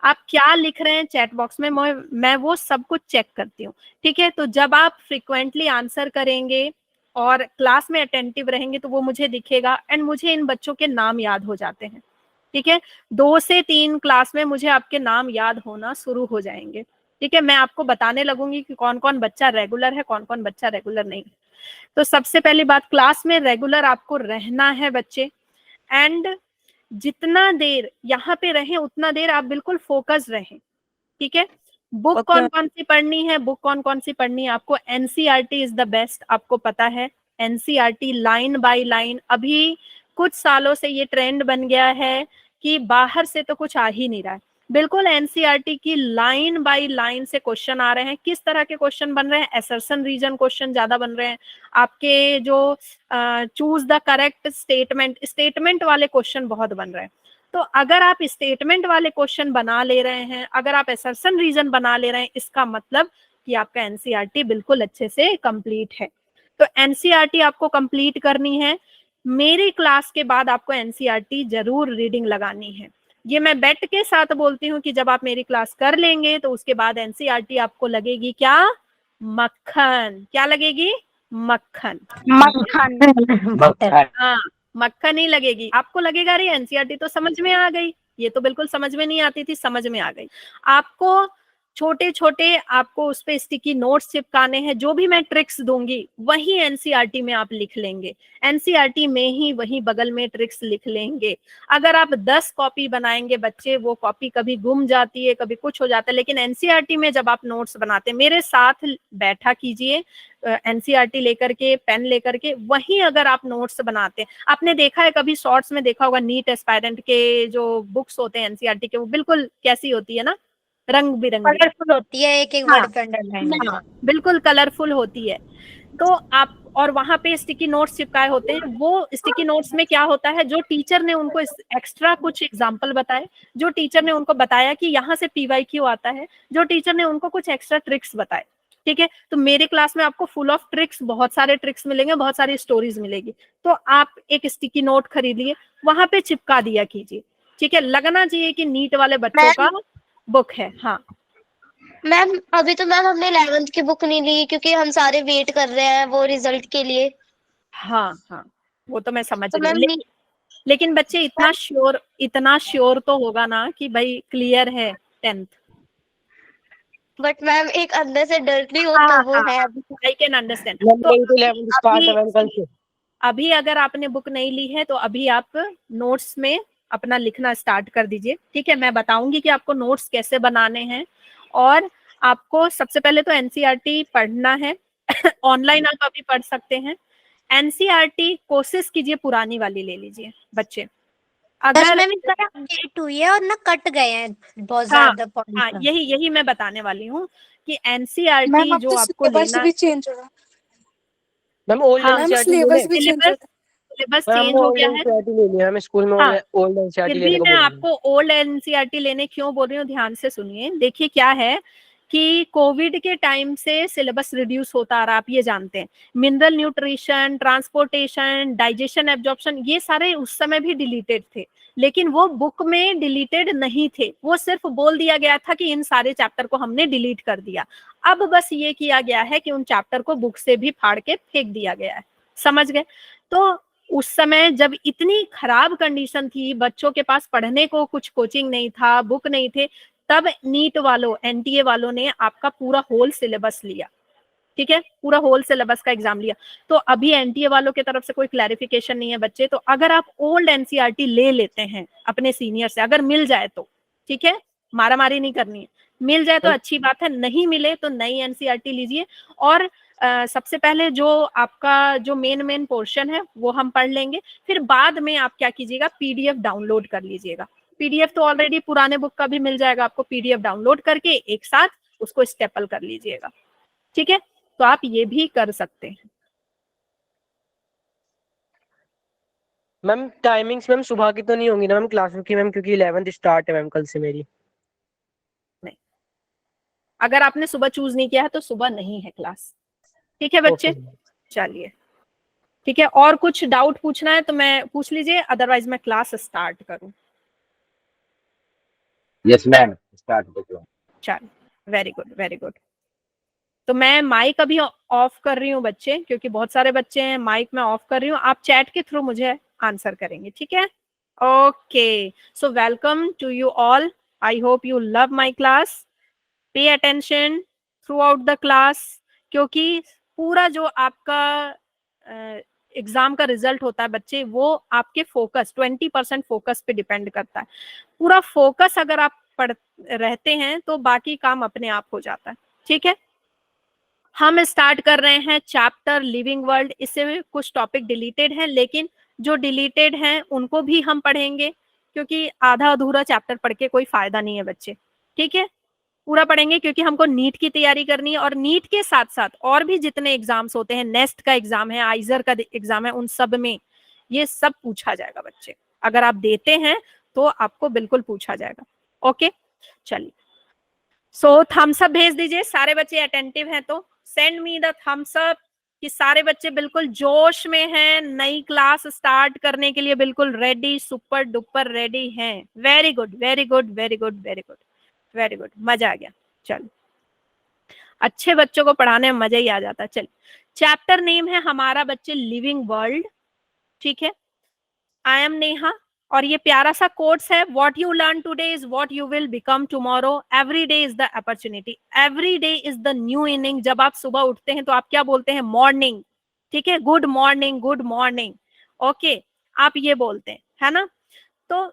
आप क्या लिख रहे हैं चैट बॉक्स में, मैं वो सब कुछ चेक करती हूँ। ठीक है, तो जब आप फ्रिक्वेंटली आंसर करेंगे और क्लास में अटेंटिव रहेंगे तो वो मुझे दिखेगा, एंड मुझे इन बच्चों के नाम याद हो जाते हैं। ठीक है, 2 से 3 क्लास में मुझे आपके नाम याद होना शुरू हो जाएंगे। ठीक है, मैं आपको बताने लगूंगी कि कौन कौन बच्चा रेगुलर है, कौन कौन बच्चा रेगुलर नहीं है। तो सबसे पहली बात, क्लास में रेगुलर आपको रहना है बच्चे, एंड जितना देर यहाँ पे रहें उतना देर आप बिल्कुल फोकस रहें। ठीक है, बुक ओके कौन कौन सी पढ़नी है, बुक कौन कौन सी पढ़नी है आपको, एनसीईआरटी इज द बेस्ट, आपको पता है। एनसीईआरटी लाइन बाय लाइन, अभी कुछ सालों से ये ट्रेंड बन गया है कि बाहर से तो कुछ आ ही नहीं रहा है, बिल्कुल एनसीईआरटी की लाइन बाय लाइन से क्वेश्चन आ रहे हैं। किस तरह के क्वेश्चन बन रहे हैं, असर्शन रीजन क्वेश्चन ज्यादा बन रहे हैं, आपके जो choose the correct statement, statement वाले क्वेश्चन बहुत बन रहे हैं। तो अगर आप स्टेटमेंट वाले क्वेश्चन बना ले रहे हैं, अगर आप असर्शन रीजन बना ले रहे हैं, इसका मतलब कि आपका एनसीईआरटी बिल्कुल अच्छे से कंप्लीट है। तो एनसीईआरटी आपको कंप्लीट करनी है। मेरी क्लास के बाद आपको एनसीईआरटी जरूर रीडिंग लगानी है। ये मैं बेट के साथ बोलती हूँ कि जब आप मेरी क्लास कर लेंगे तो उसके बाद एनसीईआरटी आपको लगेगी क्या, मक्खन। क्या लगेगी, मक्खन। मक्खन। हाँ, मक्खन ही लगेगी। आपको लगेगा अरे एनसीईआरटी तो समझ में आ गई, ये तो बिल्कुल समझ में नहीं आती थी, समझ में आ गई। आपको छोटे छोटे आपको उस पे स्टिकी नोट्स चिपकाने हैं, जो भी मैं ट्रिक्स दूंगी वही एनसीईआरटी में आप लिख लेंगे, एनसीईआरटी में ही वही बगल में ट्रिक्स लिख लेंगे। अगर आप 10 कॉपी बनाएंगे बच्चे, वो कॉपी कभी गुम जाती है, कभी कुछ हो जाता है, लेकिन एनसीईआरटी में जब आप नोट्स बनाते हैं, मेरे साथ बैठा कीजिए एनसीईआरटी लेकर के, पेन लेकर के, वहीं अगर आप नोट्स बनाते हैं, आपने देखा है कभी शॉर्ट्स में देखा होगा, नीट एस्पायरेंट के जो बुक्स होते हैं एनसीईआरटी के, वो बिल्कुल कैसी होती है ना, रंग बिरंगी। कलरफुल होती है, एक एक हाँ, वर्ड पे अंडरलाइन होता हाँ, है। बिल्कुल कलरफुल होती है। तो आप, और वहां पे स्टिकी नोट्स चिपकाए होते हैं, वो स्टिकी नोट्स में क्या होता है, जो टीचर ने उनको एक्स्ट्रा कुछ एग्जांपल बताए, जो टीचर ने उनको बताया कि यहाँ से पीवाईक्यू आता है, जो टीचर ने उनको कुछ एक्स्ट्रा ट्रिक्स बताए। ठीक है, तो मेरे क्लास में आपको फुल ऑफ ट्रिक्स, बहुत सारे ट्रिक्स मिलेंगे, बहुत सारी स्टोरीज मिलेगी। तो आप एक स्टिकी नोट खरीदिए, वहां पे चिपका दिया कीजिए। ठीक है, लगना चाहिए कि नीट वाले बच्चों का बुक है। हाँ मैम अभी तो मैम हमने 11th की बुक नहीं ली क्योंकि हम सारे वेट कर रहे हैं वो रिजल्ट के लिए। हाँ हाँ, वो तो मैं समझ तो रही हूँ, मैम लेकिन बच्चे इतना श्योर तो होगा ना कि भाई क्लियर है 10th। बट मैम एक अंदर से डर भी होता हाँ वो हाँ, है अभी। I can understand. मैम तो मेरी तो 11th स्टार्ट है अभी मैम कल से। अभी अगर आपने बुक नहीं ली है तो अभी आप नोट्स में अपना लिखना स्टार्ट कर दीजिए। ठीक है, मैं बताऊंगी कि आपको नोट्स कैसे बनाने हैं। और आपको सबसे पहले तो एनसीईआरटी पढ़ना है। ऑनलाइन आप अभी पढ़ सकते हैं। एनसीईआरटी कोशिश कीजिए पुरानी वाली ले लीजिए बच्चे। बस अगर मैम इसका अपडेट हुई है और ना कट गए हैं बहुत हाँ ज्यादा हाँ, पॉइंट। यही यही मैं बताने वाली हूँ कि मैम एनसीईआरटी अब जो तो आपको सिलेबस लेना, भी चेंज होगा। मैम ओल्ड हाँ मैम एनसीईआरटी ले लें। सिलेबस भी चेंज सिलेबस होता सिलेबस मैम चेंज हमने हो ओल्ड गया है। एनसीईआरटी ले लिया, हमें स्कूल में हाँ, ओल्ड एनसीईआरटी फिर लेने भी को मैं बोल रहे हैं। आपको ओल्ड एनसीईआरटी लेने क्यों बोल रही हूँ, ध्यान से सुनिए। देखिए क्या है कि कोविड के टाइम से सिलेबस रिड्यूस होता आ रहा, आप ये जानते हैं। Mineral nutrition, transportation, digestion, absorption, ये सारे उस समय भी डिलीटेड थे, लेकिन वो बुक में डिलीटेड नहीं थे। वो सिर्फ बोल दिया गया था कि इन सारे चैप्टर को हमने डिलीट कर दिया। अब बस ये किया गया है कि उन चैप्टर को बुक से भी फाड़ के फेंक दिया गया है। समझ गए? तो उस समय जब इतनी खराब कंडीशन थी, बच्चों के पास पढ़ने को कुछ कोचिंग नहीं था, बुक नहीं थे, तब नीट वालों, एनटीए वालों ने आपका पूरा होल सिलेबस लिया। ठीक है, पूरा होल सिलेबस का एग्जाम लिया। तो अभी एनटीए वालों की तरफ से कोई क्लैरिफिकेशन नहीं है बच्चे। तो अगर आप ओल्ड एनसीईआरटी ले लेते हैं अपने सीनियर से, अगर मिल जाए तो ठीक है, मारा मारी नहीं करनी है, मिल जाए तो अच्छी बात है, नहीं मिले तो नई एनसीईआरटी लीजिए। और सबसे पहले जो आपका जो मेन पोर्शन है वो हम पढ़ लेंगे, फिर बाद में आप क्या कीजिएगा, पीडीएफ डाउनलोड कर लीजिएगा। पीडीएफ तो ऑलरेडी पुराने बुक का भी मिल जाएगा आपको, पीडीएफ डाउनलोड करके एक साथ उसको स्टेपल कर लीजिएगा। ठीक है, तो आप ये भी कर सकते हैं। मैम टाइमिंग्स मैम सुबह की तो नहीं होंगी ना मैम क्लासेस की मैम, क्योंकि 11th स्टार्ट है मैम कल से मेरी। नहीं, अगर आपने सुबह चूज नहीं किया है तो सुबह नहीं है क्लास। ठीक है ओके। बच्चे, चलिए ठीक है। और कुछ डाउट पूछना है तो मैं पूछ लीजिए, अदरवाइज मैं क्लास स्टार्ट करूं। Yes, ma'am. Start the clock. चल, वेरी गुड वेरी गुड। तो मैं माइक अभी ऑफ कर रही हूँ बच्चे, क्योंकि बहुत सारे बच्चे हैं, माइक मैं ऑफ कर रही हूँ, आप चैट के थ्रू मुझे आंसर करेंगे, ठीक है? Okay, so welcome to you all, I hope you love my class, pay attention throughout the class, क्योंकि पूरा जो आपका एग्जाम का रिजल्ट होता है बच्चे, वो आपके फोकस 20% फोकस पे डिपेंड करता है। पूरा फोकस अगर आप पढ़ रहते हैं तो बाकी काम अपने आप हो जाता है, ठीक है? हम स्टार्ट कर रहे हैं चैप्टर लिविंग वर्ल्ड। इससे कुछ टॉपिक डिलीटेड हैं, लेकिन जो डिलीटेड हैं उनको भी हम पढ़ेंगे, क्योंकि आधा अधूरा चैप्टर पढ़ के कोई फायदा नहीं है बच्चे, ठीक है? पूरा पढ़ेंगे, क्योंकि हमको नीट की तैयारी करनी है, और नीट के साथ साथ और भी जितने एग्जाम्स होते हैं, नेस्ट का एग्जाम है, आइजर का एग्जाम है, उन सब में ये सब पूछा जाएगा बच्चे। अगर आप देते हैं तो आपको बिल्कुल पूछा जाएगा। ओके, चलिए, सो थम्स अप भेज दीजिए, सारे बच्चे अटेंटिव हैं तो send me the thumbs up, कि सारे बच्चे बिल्कुल जोश में हैं, नई क्लास स्टार्ट करने के लिए बिल्कुल रेडी, सुपर डुपर रेडी हैं। Very good very good very good very good very good, मजा आ गया। चलो, अच्छे बच्चों को पढ़ाने में मजा ही आ जाता है। चलिए, चैप्टर नेम है हमारा बच्चे लिविंग वर्ल्ड, ठीक है? आई एम नेहा, और ये प्यारा सा कोट्स है, what you learn today is what you will become tomorrow, every day is the opportunity, every day is the new inning. जब आप सुबह उठते हैं तो आप क्या बोलते हैं? मॉर्निंग, ठीक है? Good morning, good morning, okay, आप ये बोलते हैं, है ना? तो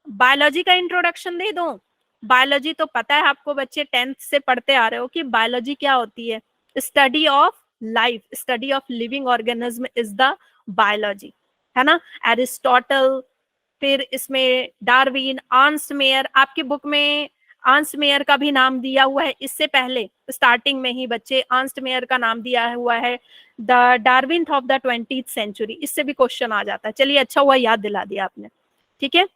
बायोलॉजी का इंट्रोडक्शन दे दूं। बायोलॉजी तो पता है आपको बच्चे, 10th से पढ़ते आ रहे हो कि बायोलॉजी क्या होती है। Study of life, study of living organism is the biology, है ना? एरिस्टोटल, फिर इसमें डार्विन, आर्न्स्ट मेयर, आपकी बुक में आर्न्स्ट मेयर का भी नाम दिया हुआ है, इससे पहले स्टार्टिंग में ही बच्चे आर्न्स्ट मेयर का नाम दिया हुआ है, the Darwin of the 20th century, इससे भी क्वेश्चन आ जाता है। चलिए, अच्छा हुआ याद दिला दिया आपने, ठीक है?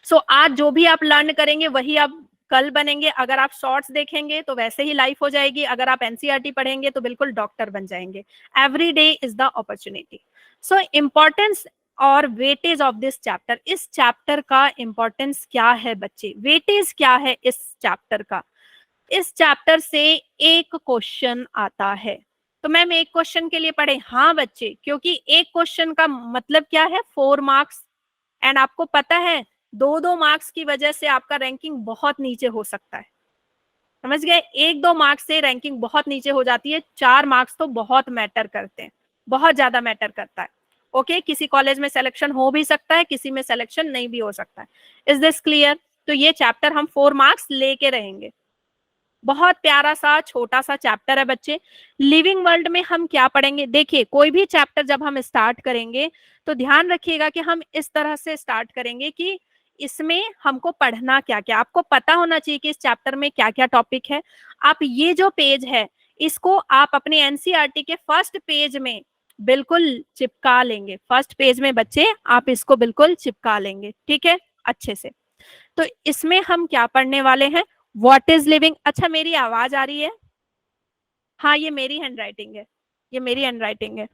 सो आज जो भी आप लर्न करेंगे वही आप कल बनेंगे। अगर आप शॉर्ट्स देखेंगे तो वैसे ही लाइफ हो जाएगी, अगर आप एनसीईआरटी पढ़ेंगे तो बिल्कुल डॉक्टर बन जाएंगे। Every day is the opportunity. So importance और वेटेज ऑफ दिस चैप्टर, इस चैप्टर का इंपॉर्टेंस क्या है बच्चे, वेटेज क्या है इस चैप्टर का? इस चैप्टर से एक क्वेश्चन आता है। तो मैम एक क्वेश्चन के लिए पढ़े? हाँ बच्चे, क्योंकि एक क्वेश्चन का मतलब क्या है? 4 मार्क्स, एंड आपको पता है 2-2 मार्क्स की वजह से आपका रैंकिंग बहुत नीचे हो सकता है, समझ गए? 1-2 मार्क्स से रैंकिंग बहुत नीचे हो जाती है, 4 मार्क्स तो बहुत मैटर करते हैं, बहुत ज्यादा मैटर करता है। ओके, किसी कॉलेज में सिलेक्शन हो भी सकता है, किसी में सिलेक्शन नहीं भी हो सकता है। Is this clear? तो ये चैप्टर हम 4 मार्क्स लेके रहेंगे। बहुत प्यारा सा छोटा सा चैप्टर है बच्चे। लिविंग वर्ल्ड में हम क्या पढ़ेंगे? देखिए, कोई भी चैप्टर जब हम स्टार्ट करेंगे तो ध्यान रखिएगा कि हम इस तरह से स्टार्ट करेंगे कि इसमें हमको पढ़ना क्या क्या, आपको पता होना चाहिए कि इस चैप्टर में क्या क्या टॉपिक है। आप ये जो पेज है इसको आप अपने एनसीईआरटी के फर्स्ट पेज में बिल्कुल चिपका लेंगे। फर्स्ट पेज में बच्चे आप इसको बिल्कुल चिपका लेंगे, ठीक है, अच्छे से। तो इसमें हम क्या पढ़ने वाले हैं? What is living. अच्छा, मेरी आवाज आ रही है? हाँ, ये मेरी हैंडराइटिंग है, ये मेरी हैंडराइटिंग है,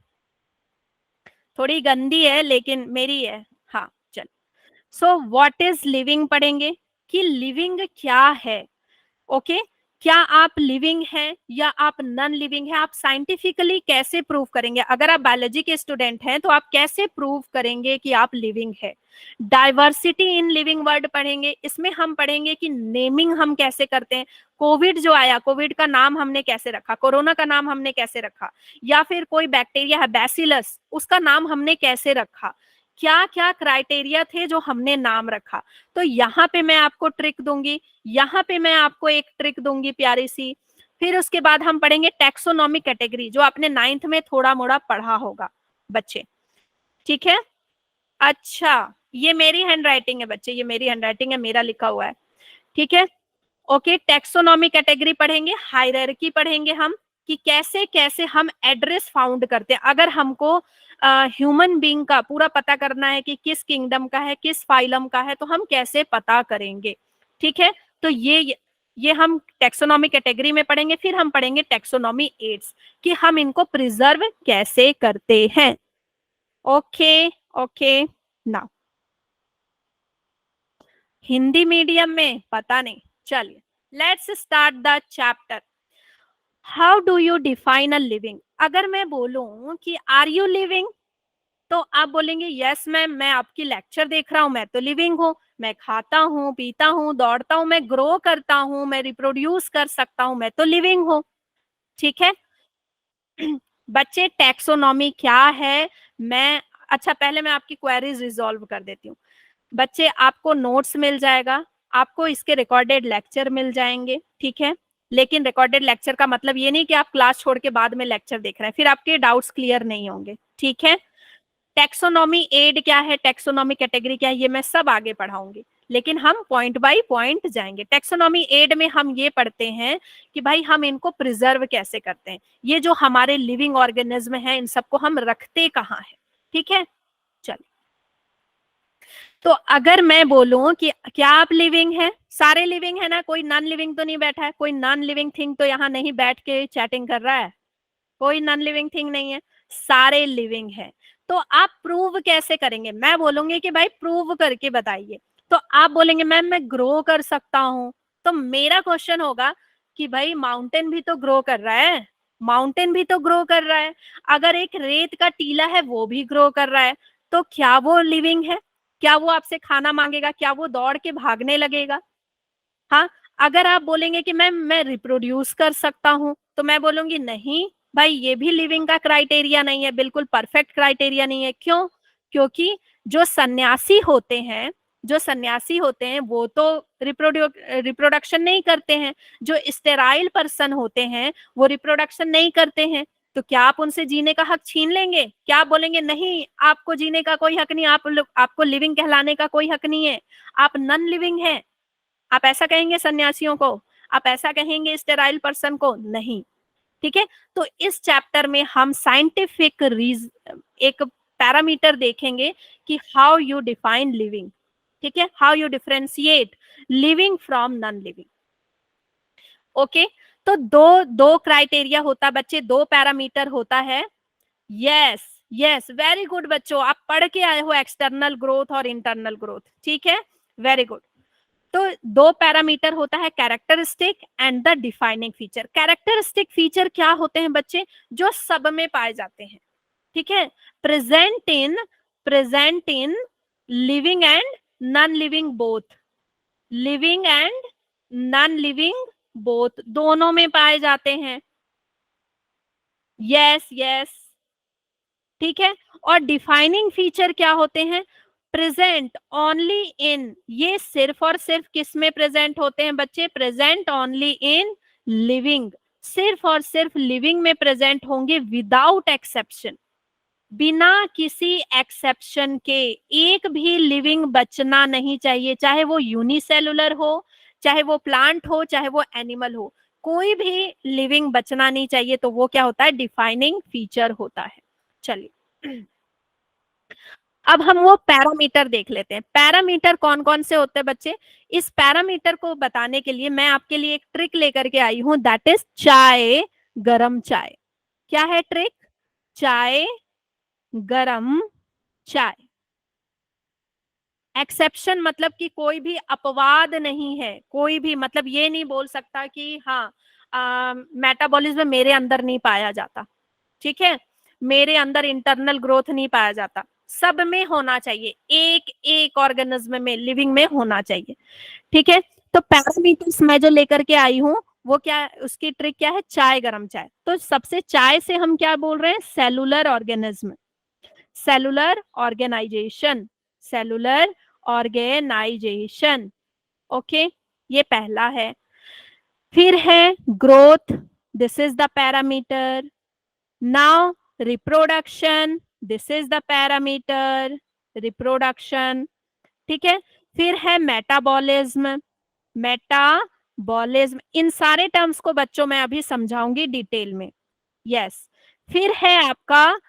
थोड़ी गंदी है लेकिन मेरी है। हाँ, चल। सो व्हाट इज लिविंग पढ़ेंगे कि लिविंग क्या है। ओके, क्या आप लिविंग हैं या आप नॉन लिविंग है, आप साइंटिफिकली कैसे प्रूव करेंगे? अगर आप बायोलॉजी के स्टूडेंट हैं तो आप कैसे प्रूव करेंगे कि आप लिविंग है? डाइवर्सिटी इन लिविंग वर्ल्ड पढ़ेंगे। इसमें हम पढ़ेंगे कि नेमिंग हम कैसे करते हैं। कोविड जो आया, कोविड का नाम हमने कैसे रखा, कोरोना का नाम हमने कैसे रखा, या फिर कोई बैक्टीरिया है बैसिलस, उसका नाम हमने कैसे रखा, क्या क्या क्राइटेरिया थे जो हमने नाम रखा। तो यहाँ पे मैं आपको ट्रिक दूंगी, यहाँ पे मैं आपको एक ट्रिक दूंगी प्यारी सी। फिर उसके बाद हम पढ़ेंगे टैक्सोनॉमी कैटेगरी, जो आपने 9th में थोड़ा मोड़ा पढ़ा होगा बच्चे, ठीक है? अच्छा, ये मेरी हैंडराइटिंग है बच्चे, ये मेरी हैंडराइटिंग है, मेरा लिखा हुआ है, ठीक है? ओके, टैक्सोनॉमी कैटेगरी पढ़ेंगे, हायरार्की पढ़ेंगे हम कि कैसे कैसे हम एड्रेस फाउंड करते हैं। अगर हमको ह्यूमन बीइंग का पूरा पता करना है कि किस किंगडम का है, किस फाइलम का है, तो हम कैसे पता करेंगे, ठीक है? तो ये हम टैक्सोनॉमी कैटेगरी में पढ़ेंगे। फिर हम पढ़ेंगे टैक्सोनॉमी एड्स कि हम इनको प्रिजर्व कैसे करते हैं। Okay okay, now Hindi medium में, पता नहीं। चलिए, let's start the chapter. How do you define a living? अगर मैं बोलूं कि आर यू लिविंग, तो आप बोलेंगे यस मैम, मैं आपकी लेक्चर देख रहा हूं, मैं तो लिविंग हूँ, मैं खाता हूँ, पीता हूँ, दौड़ता हूँ, मैं ग्रो करता हूँ, मैं रिप्रोड्यूस कर सकता हूँ, मैं तो लिविंग हूँ। ठीक है बच्चे, टैक्सोनॉमी क्या है? मैं अच्छा, पहले मैं आपकी क्वेरीज रिजॉल्व कर देती हूँ। बच्चे, आपको नोट्स मिल जाएगा, आपको इसके रिकॉर्डेड लेक्चर मिल जाएंगे, ठीक है। लेकिन रिकॉर्डेड लेक्चर का मतलब ये नहीं कि आप क्लास छोड़ के बाद में लेक्चर देख रहे हैं, फिर आपके डाउट्स क्लियर नहीं होंगे, ठीक है। टैक्सोनॉमी एड क्या है, टैक्सोनॉमी कैटेगरी क्या है, ये मैं सब आगे पढ़ाऊंगी, लेकिन हम पॉइंट बाय पॉइंट जाएंगे। टैक्सोनॉमी एड में हम ये पढ़ते हैं कि भाई हम इनको प्रिजर्व कैसे करते हैं, ये जो हमारे लिविंग ऑर्गेनिज्म है इन सबको हम रखते कहाँ है, ठीक है। चलिए, तो अगर मैं बोलूं कि क्या आप लिविंग है, सारे लिविंग है ना, कोई नॉन लिविंग तो नहीं बैठा है, कोई नॉन लिविंग थिंग तो यहाँ नहीं बैठ के चैटिंग कर रहा है, कोई नॉन लिविंग थिंग नहीं है, सारे लिविंग है। तो आप प्रूव कैसे करेंगे? मैं बोलूंगी कि भाई प्रूव करके बताइए, तो आप बोलेंगे मैम मैं ग्रो कर सकता हूं। तो मेरा क्वेश्चन होगा कि भाई माउंटेन भी तो ग्रो कर रहा है, माउंटेन भी तो ग्रो कर रहा है, अगर एक रेत का टीला है वो भी ग्रो कर रहा है, तो क्या वो लिविंग है? क्या वो आपसे खाना मांगेगा? क्या वो दौड़ के भागने लगेगा? हाँ, अगर आप बोलेंगे कि मैं रिप्रोड्यूस कर सकता हूं, तो मैं बोलूंगी नहीं भाई, ये भी लिविंग का क्राइटेरिया नहीं है, बिल्कुल परफेक्ट क्राइटेरिया नहीं है। क्यों? क्योंकि जो सन्यासी होते हैं, जो सन्यासी होते हैं वो तो रिप्रोडक्शन नहीं करते हैं, जो स्टेराइल पर्सन होते हैं वो रिप्रोडक्शन नहीं करते हैं। तो क्या आप उनसे जीने का हक छीन लेंगे? क्या आप बोलेंगे नहीं, आपको जीने का कोई हक नहीं, आपको लिविंग कहलाने का कोई हक नहीं है, आप नॉन लिविंग हैं? आप ऐसा कहेंगे सन्यासियों को? आप ऐसा कहेंगे स्टेराइल पर्सन को? नहीं, ठीक है। तो इस चैप्टर में हम साइंटिफिक एक पैरामीटर देखेंगे कि हाउ यू डिफाइन लिविंग, ठीक है, how you differentiate living from non living. Okay, तो दो दो क्राइटेरिया होता है बच्चे, दो पैरामीटर होता है। यस यस, वेरी गुड बच्चों, आप पढ़ के आए हो एक्सटर्नल ग्रोथ और इंटरनल ग्रोथ, ठीक है, वेरी गुड। तो दो पैरामीटर होता है, characteristic and the defining feature. Characteristic feature क्या होते हैं बच्चे? जो सब में पाए जाते हैं, ठीक है, present in living and non living both, living and non living both, दोनों में पाए जाते हैं। यस यस, ठीक है। और डिफाइनिंग फीचर क्या होते हैं? प्रेजेंट ओनली इन, ये सिर्फ और सिर्फ किस में प्रेजेंट होते हैं बच्चे? प्रेजेंट ओनली इन लिविंग, सिर्फ और सिर्फ लिविंग में प्रेजेंट होंगे, विदाउट एक्सेप्शन, बिना किसी एक्सेप्शन के। एक भी लिविंग बचना नहीं चाहिए, चाहे वो यूनिसेलुलर हो, चाहे वो प्लांट हो, चाहे वो एनिमल हो, कोई भी लिविंग बचना नहीं चाहिए। तो वो क्या होता है? डिफाइनिंग फीचर होता है। चलिए, अब हम वो पैरामीटर देख लेते हैं। पैरामीटर कौन कौन से होते हैं बच्चे? इस पैरामीटर को बताने के लिए मैं आपके लिए एक ट्रिक लेकर के आई हूं, दैट इज चाय, गरम चाय। क्या है ट्रिक? चाय, गरम चाय। एक्सेप्शन मतलब कि कोई भी अपवाद नहीं है, कोई भी मतलब ये नहीं बोल सकता कि हाँ मेटाबॉलिज्म मेरे अंदर नहीं पाया जाता, ठीक है, मेरे अंदर इंटरनल ग्रोथ नहीं पाया जाता, सब में होना चाहिए, एक एक ऑर्गेनिज्म में, लिविंग में होना चाहिए, ठीक है। तो पैरामीटर्स मैं जो लेकर के आई हूं वो क्या, उसकी ट्रिक क्या है? चाय, गरम चाय। तो सबसे चाय से हम क्या बोल रहे हैं? Cellular organism, cellular organisation, cellular organisation, okay, ये पहला है। फिर है growth, this is the parameter. Now reproduction, this is the parameter, reproduction, ठीक है। फिर है मेटाबॉलिज्म, मेटाबॉलिज्म, इन सारे टर्म्स को बच्चों मैं अभी समझाऊंगी डिटेल में। यस, फिर है आपका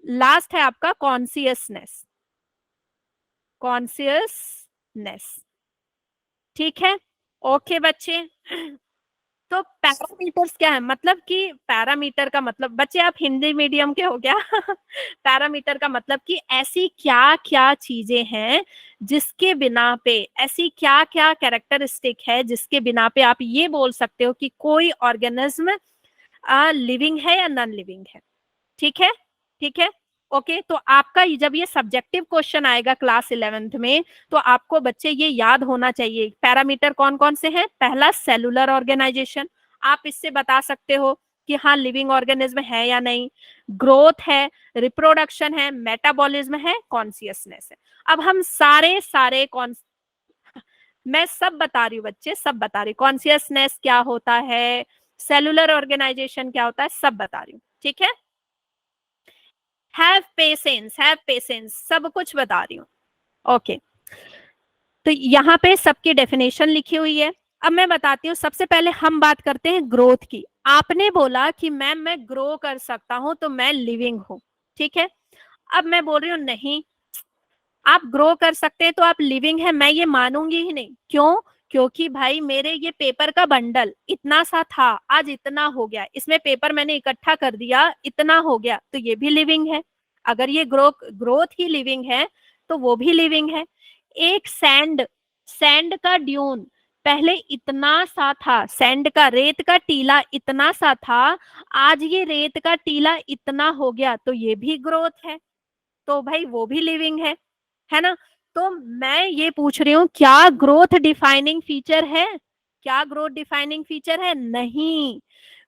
लास्ट है आपका कॉन्सियसनेस, कॉन्सियसनेस, ठीक है। ओके बच्चे, तो पैरामीटर्स क्या है, मतलब कि पैरामीटर का मतलब, बच्चे आप हिंदी मीडियम के हो क्या? पैरामीटर का मतलब कि ऐसी क्या क्या चीजें हैं जिसके बिना पे, ऐसी क्या क्या कैरेक्टरिस्टिक है जिसके बिना पे आप ये बोल सकते हो कि कोई ऑर्गेनिज्म लिविंग है या नॉन लिविंग है। ठीक है, ठीक है, ओके। तो आपका जब ये सब्जेक्टिव क्वेश्चन आएगा क्लास 11th में, तो आपको बच्चे ये याद होना चाहिए पैरामीटर कौन कौन से हैं। पहला सेलुलर ऑर्गेनाइजेशन, आप इससे बता सकते हो कि हाँ लिविंग ऑर्गेनिज्म है या नहीं। ग्रोथ है, रिप्रोडक्शन है, मेटाबॉलिज्म है, कॉन्शियसनेस है। अब हम सारे सारे कौन, मैं सब बता रही हूँ बच्चे, सब बता रही हूँ। कॉन्शियसनेस क्या होता है, सेलुलर ऑर्गेनाइजेशन क्या होता है, सब बता रही हूँ। ठीक है, हैव पेशेंस, सब कुछ बता रही हूँ। ओके, तो यहाँ पे सबकी डेफिनेशन लिखी हुई है। अब मैं बताती हूँ, सबसे पहले हम बात करते हैं ग्रोथ की। आपने बोला कि मैम मैं ग्रो कर सकता हूं तो मैं लिविंग हूं, ठीक है। अब मैं बोल रही हूँ नहीं, आप ग्रो कर सकते हैं तो आप लिविंग है, मैं ये मानूंगी ही नहीं। क्यों? क्योंकि भाई मेरे ये पेपर का बंडल इतना सा था, आज इतना हो गया, इसमें पेपर मैंने इकट्ठा कर दिया, इतना हो गया, तो ये भी लिविंग है। अगर ये ग्रोथ ही लिविंग है तो वो भी लिविंग है। एक सैंड का ड्यून पहले इतना सा था, सैंड का, रेत का टीला इतना सा था, आज ये रेत का टीला इतना हो गया, तो ये भी ग्रोथ है, तो भाई वो भी लिविंग है ना। तो मैं ये पूछ रही हूँ, क्या ग्रोथ डिफाइनिंग फीचर है? क्या ग्रोथ डिफाइनिंग फीचर है? नहीं,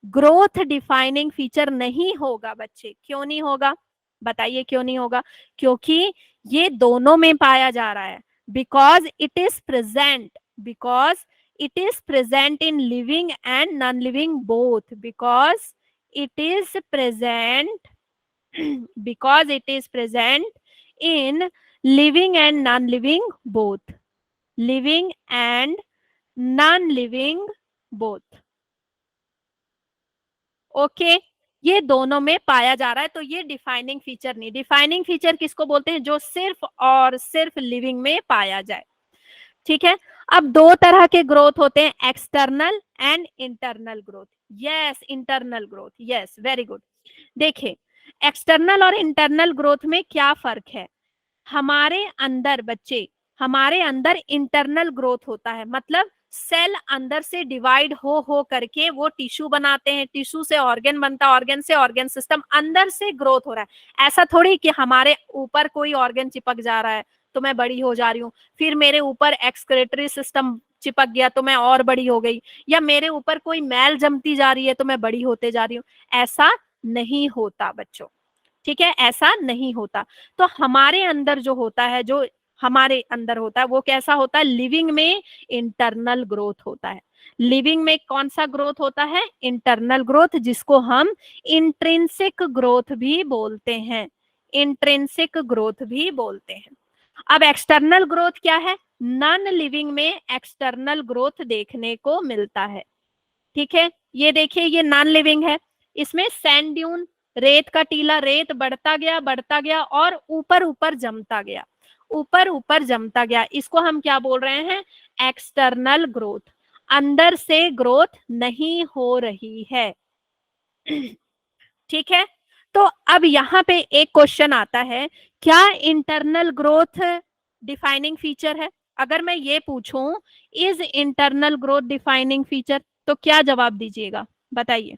ग्रोथ डिफाइनिंग फीचर नहीं होगा बच्चे। क्यों नहीं होगा, बताइए क्यों नहीं होगा? क्योंकि ये दोनों में पाया जा रहा है। Because it is present in living and non living both, because it is present because it is present in living and non-living both, living and non-living both। Okay, ये दोनों में पाया जा रहा है, तो ये डिफाइनिंग फीचर नहीं। डिफाइनिंग फीचर किसको बोलते हैं? जो सिर्फ और सिर्फ लिविंग में पाया जाए। ठीक है, अब दो तरह के ग्रोथ होते हैं, external and internal growth. Yes, internal growth, yes, very good. देखिए, एक्सटर्नल और इंटरनल ग्रोथ में क्या फर्क है? हमारे अंदर बच्चे, हमारे अंदर इंटरनल ग्रोथ होता है, मतलब सेल अंदर से डिवाइड हो करके वो टिश्यू बनाते हैं, टिश्यू से ऑर्गन बनता है, ऑर्गन से ऑर्गन सिस्टम, अंदर से ग्रोथ हो रहा है। ऐसा थोड़ी कि हमारे ऊपर कोई ऑर्गन चिपक जा रहा है तो मैं बड़ी हो जा रही हूँ, फिर मेरे ऊपर एक्सक्रेटरी सिस्टम चिपक गया तो मैं और बड़ी हो गई, या मेरे ऊपर कोई मैल जमती जा रही है तो मैं बड़ी होते जा रही हूँ। ऐसा नहीं होता बच्चों, ठीक है, ऐसा नहीं होता। तो हमारे अंदर जो होता है, जो हमारे अंदर होता है वो कैसा होता है? लिविंग में इंटरनल ग्रोथ होता है। लिविंग में कौन सा ग्रोथ होता है? इंटरनल ग्रोथ, जिसको हम इंट्रिंसिक ग्रोथ भी बोलते हैं, इंट्रिंसिक ग्रोथ भी बोलते हैं। अब एक्सटर्नल ग्रोथ क्या है? नॉन लिविंग में एक्सटर्नल ग्रोथ देखने को मिलता है। ठीक है, ये देखिए, ये नॉन लिविंग है, इसमें सैंड ड्यून, रेत का टीला, रेत बढ़ता गया और ऊपर ऊपर जमता गया, ऊपर ऊपर जमता गया। इसको हम क्या बोल रहे हैं? External growth. अंदर से ग्रोथ नहीं हो रही है। ठीक है, तो अब यहाँ पे एक क्वेश्चन आता है, क्या इंटरनल ग्रोथ डिफाइनिंग फीचर है? अगर मैं ये पूछूं, is internal growth defining feature, तो क्या जवाब दीजिएगा, बताइए।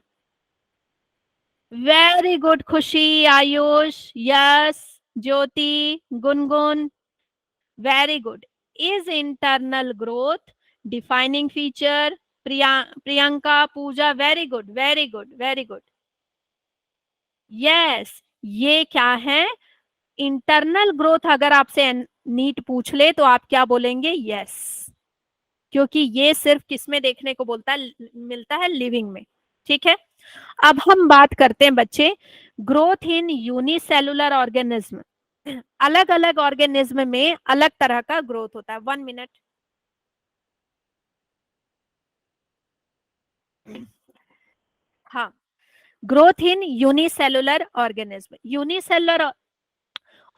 Very good Khushi, Ayush, yes, Jyoti, Gungun, very good. Is internal growth defining feature? Priyanka, Pooja, very good, very good, very good, yes. ये क्या है? इंटरनल ग्रोथ अगर आपसे नीट पूछ ले तो आप क्या बोलेंगे? यस, क्योंकि ये सिर्फ किसमें देखने को मिलता है? लिविंग में। ठीक है, अब हम बात करते हैं बच्चे ग्रोथ इन यूनिसेलुलर ऑर्गेनिज्म। अलग अलग ऑर्गेनिज्म में अलग तरह का ग्रोथ होता है। 1 मिनट, हाँ, growth in unicellular organism. Unicellular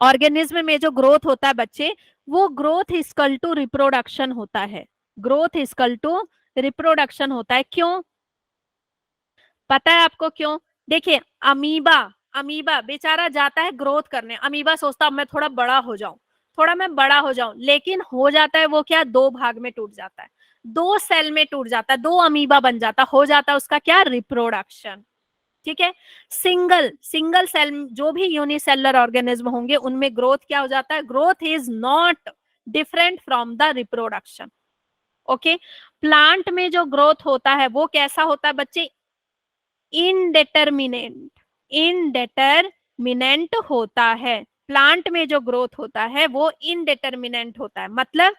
organism में जो ग्रोथ होता है बच्चे, वो ग्रोथ इक्वल टू रिप्रोडक्शन होता है। ग्रोथ इक्वल टू रिप्रोडक्शन होता है। क्यों? पता है आपको क्यों? देखिए, अमीबा अमीबा बेचारा जाता है ग्रोथ करने, अमीबा सोचता है मैं थोड़ा बड़ा हो जाऊं, थोड़ा मैं बड़ा हो जाऊं, लेकिन हो जाता है वो क्या, दो भाग में टूट जाता है, दो सेल में टूट जाता है, दो अमीबा बन जाता, हो जाता है उसका क्या, रिप्रोडक्शन। ठीक है, सिंगल सिंगल सेल जो भी यूनिसेलुलर ऑर्गेनिज्म होंगे उनमें ग्रोथ क्या हो जाता है, growth is not different from the reproduction. Okay, plant में जो ग्रोथ होता है वो कैसा होता है बच्चे, इनडेटरमिनेंट, इनडेटरमिनेंट होता है। प्लांट में जो ग्रोथ होता है वो इनडेटरमिनेंट होता है, मतलब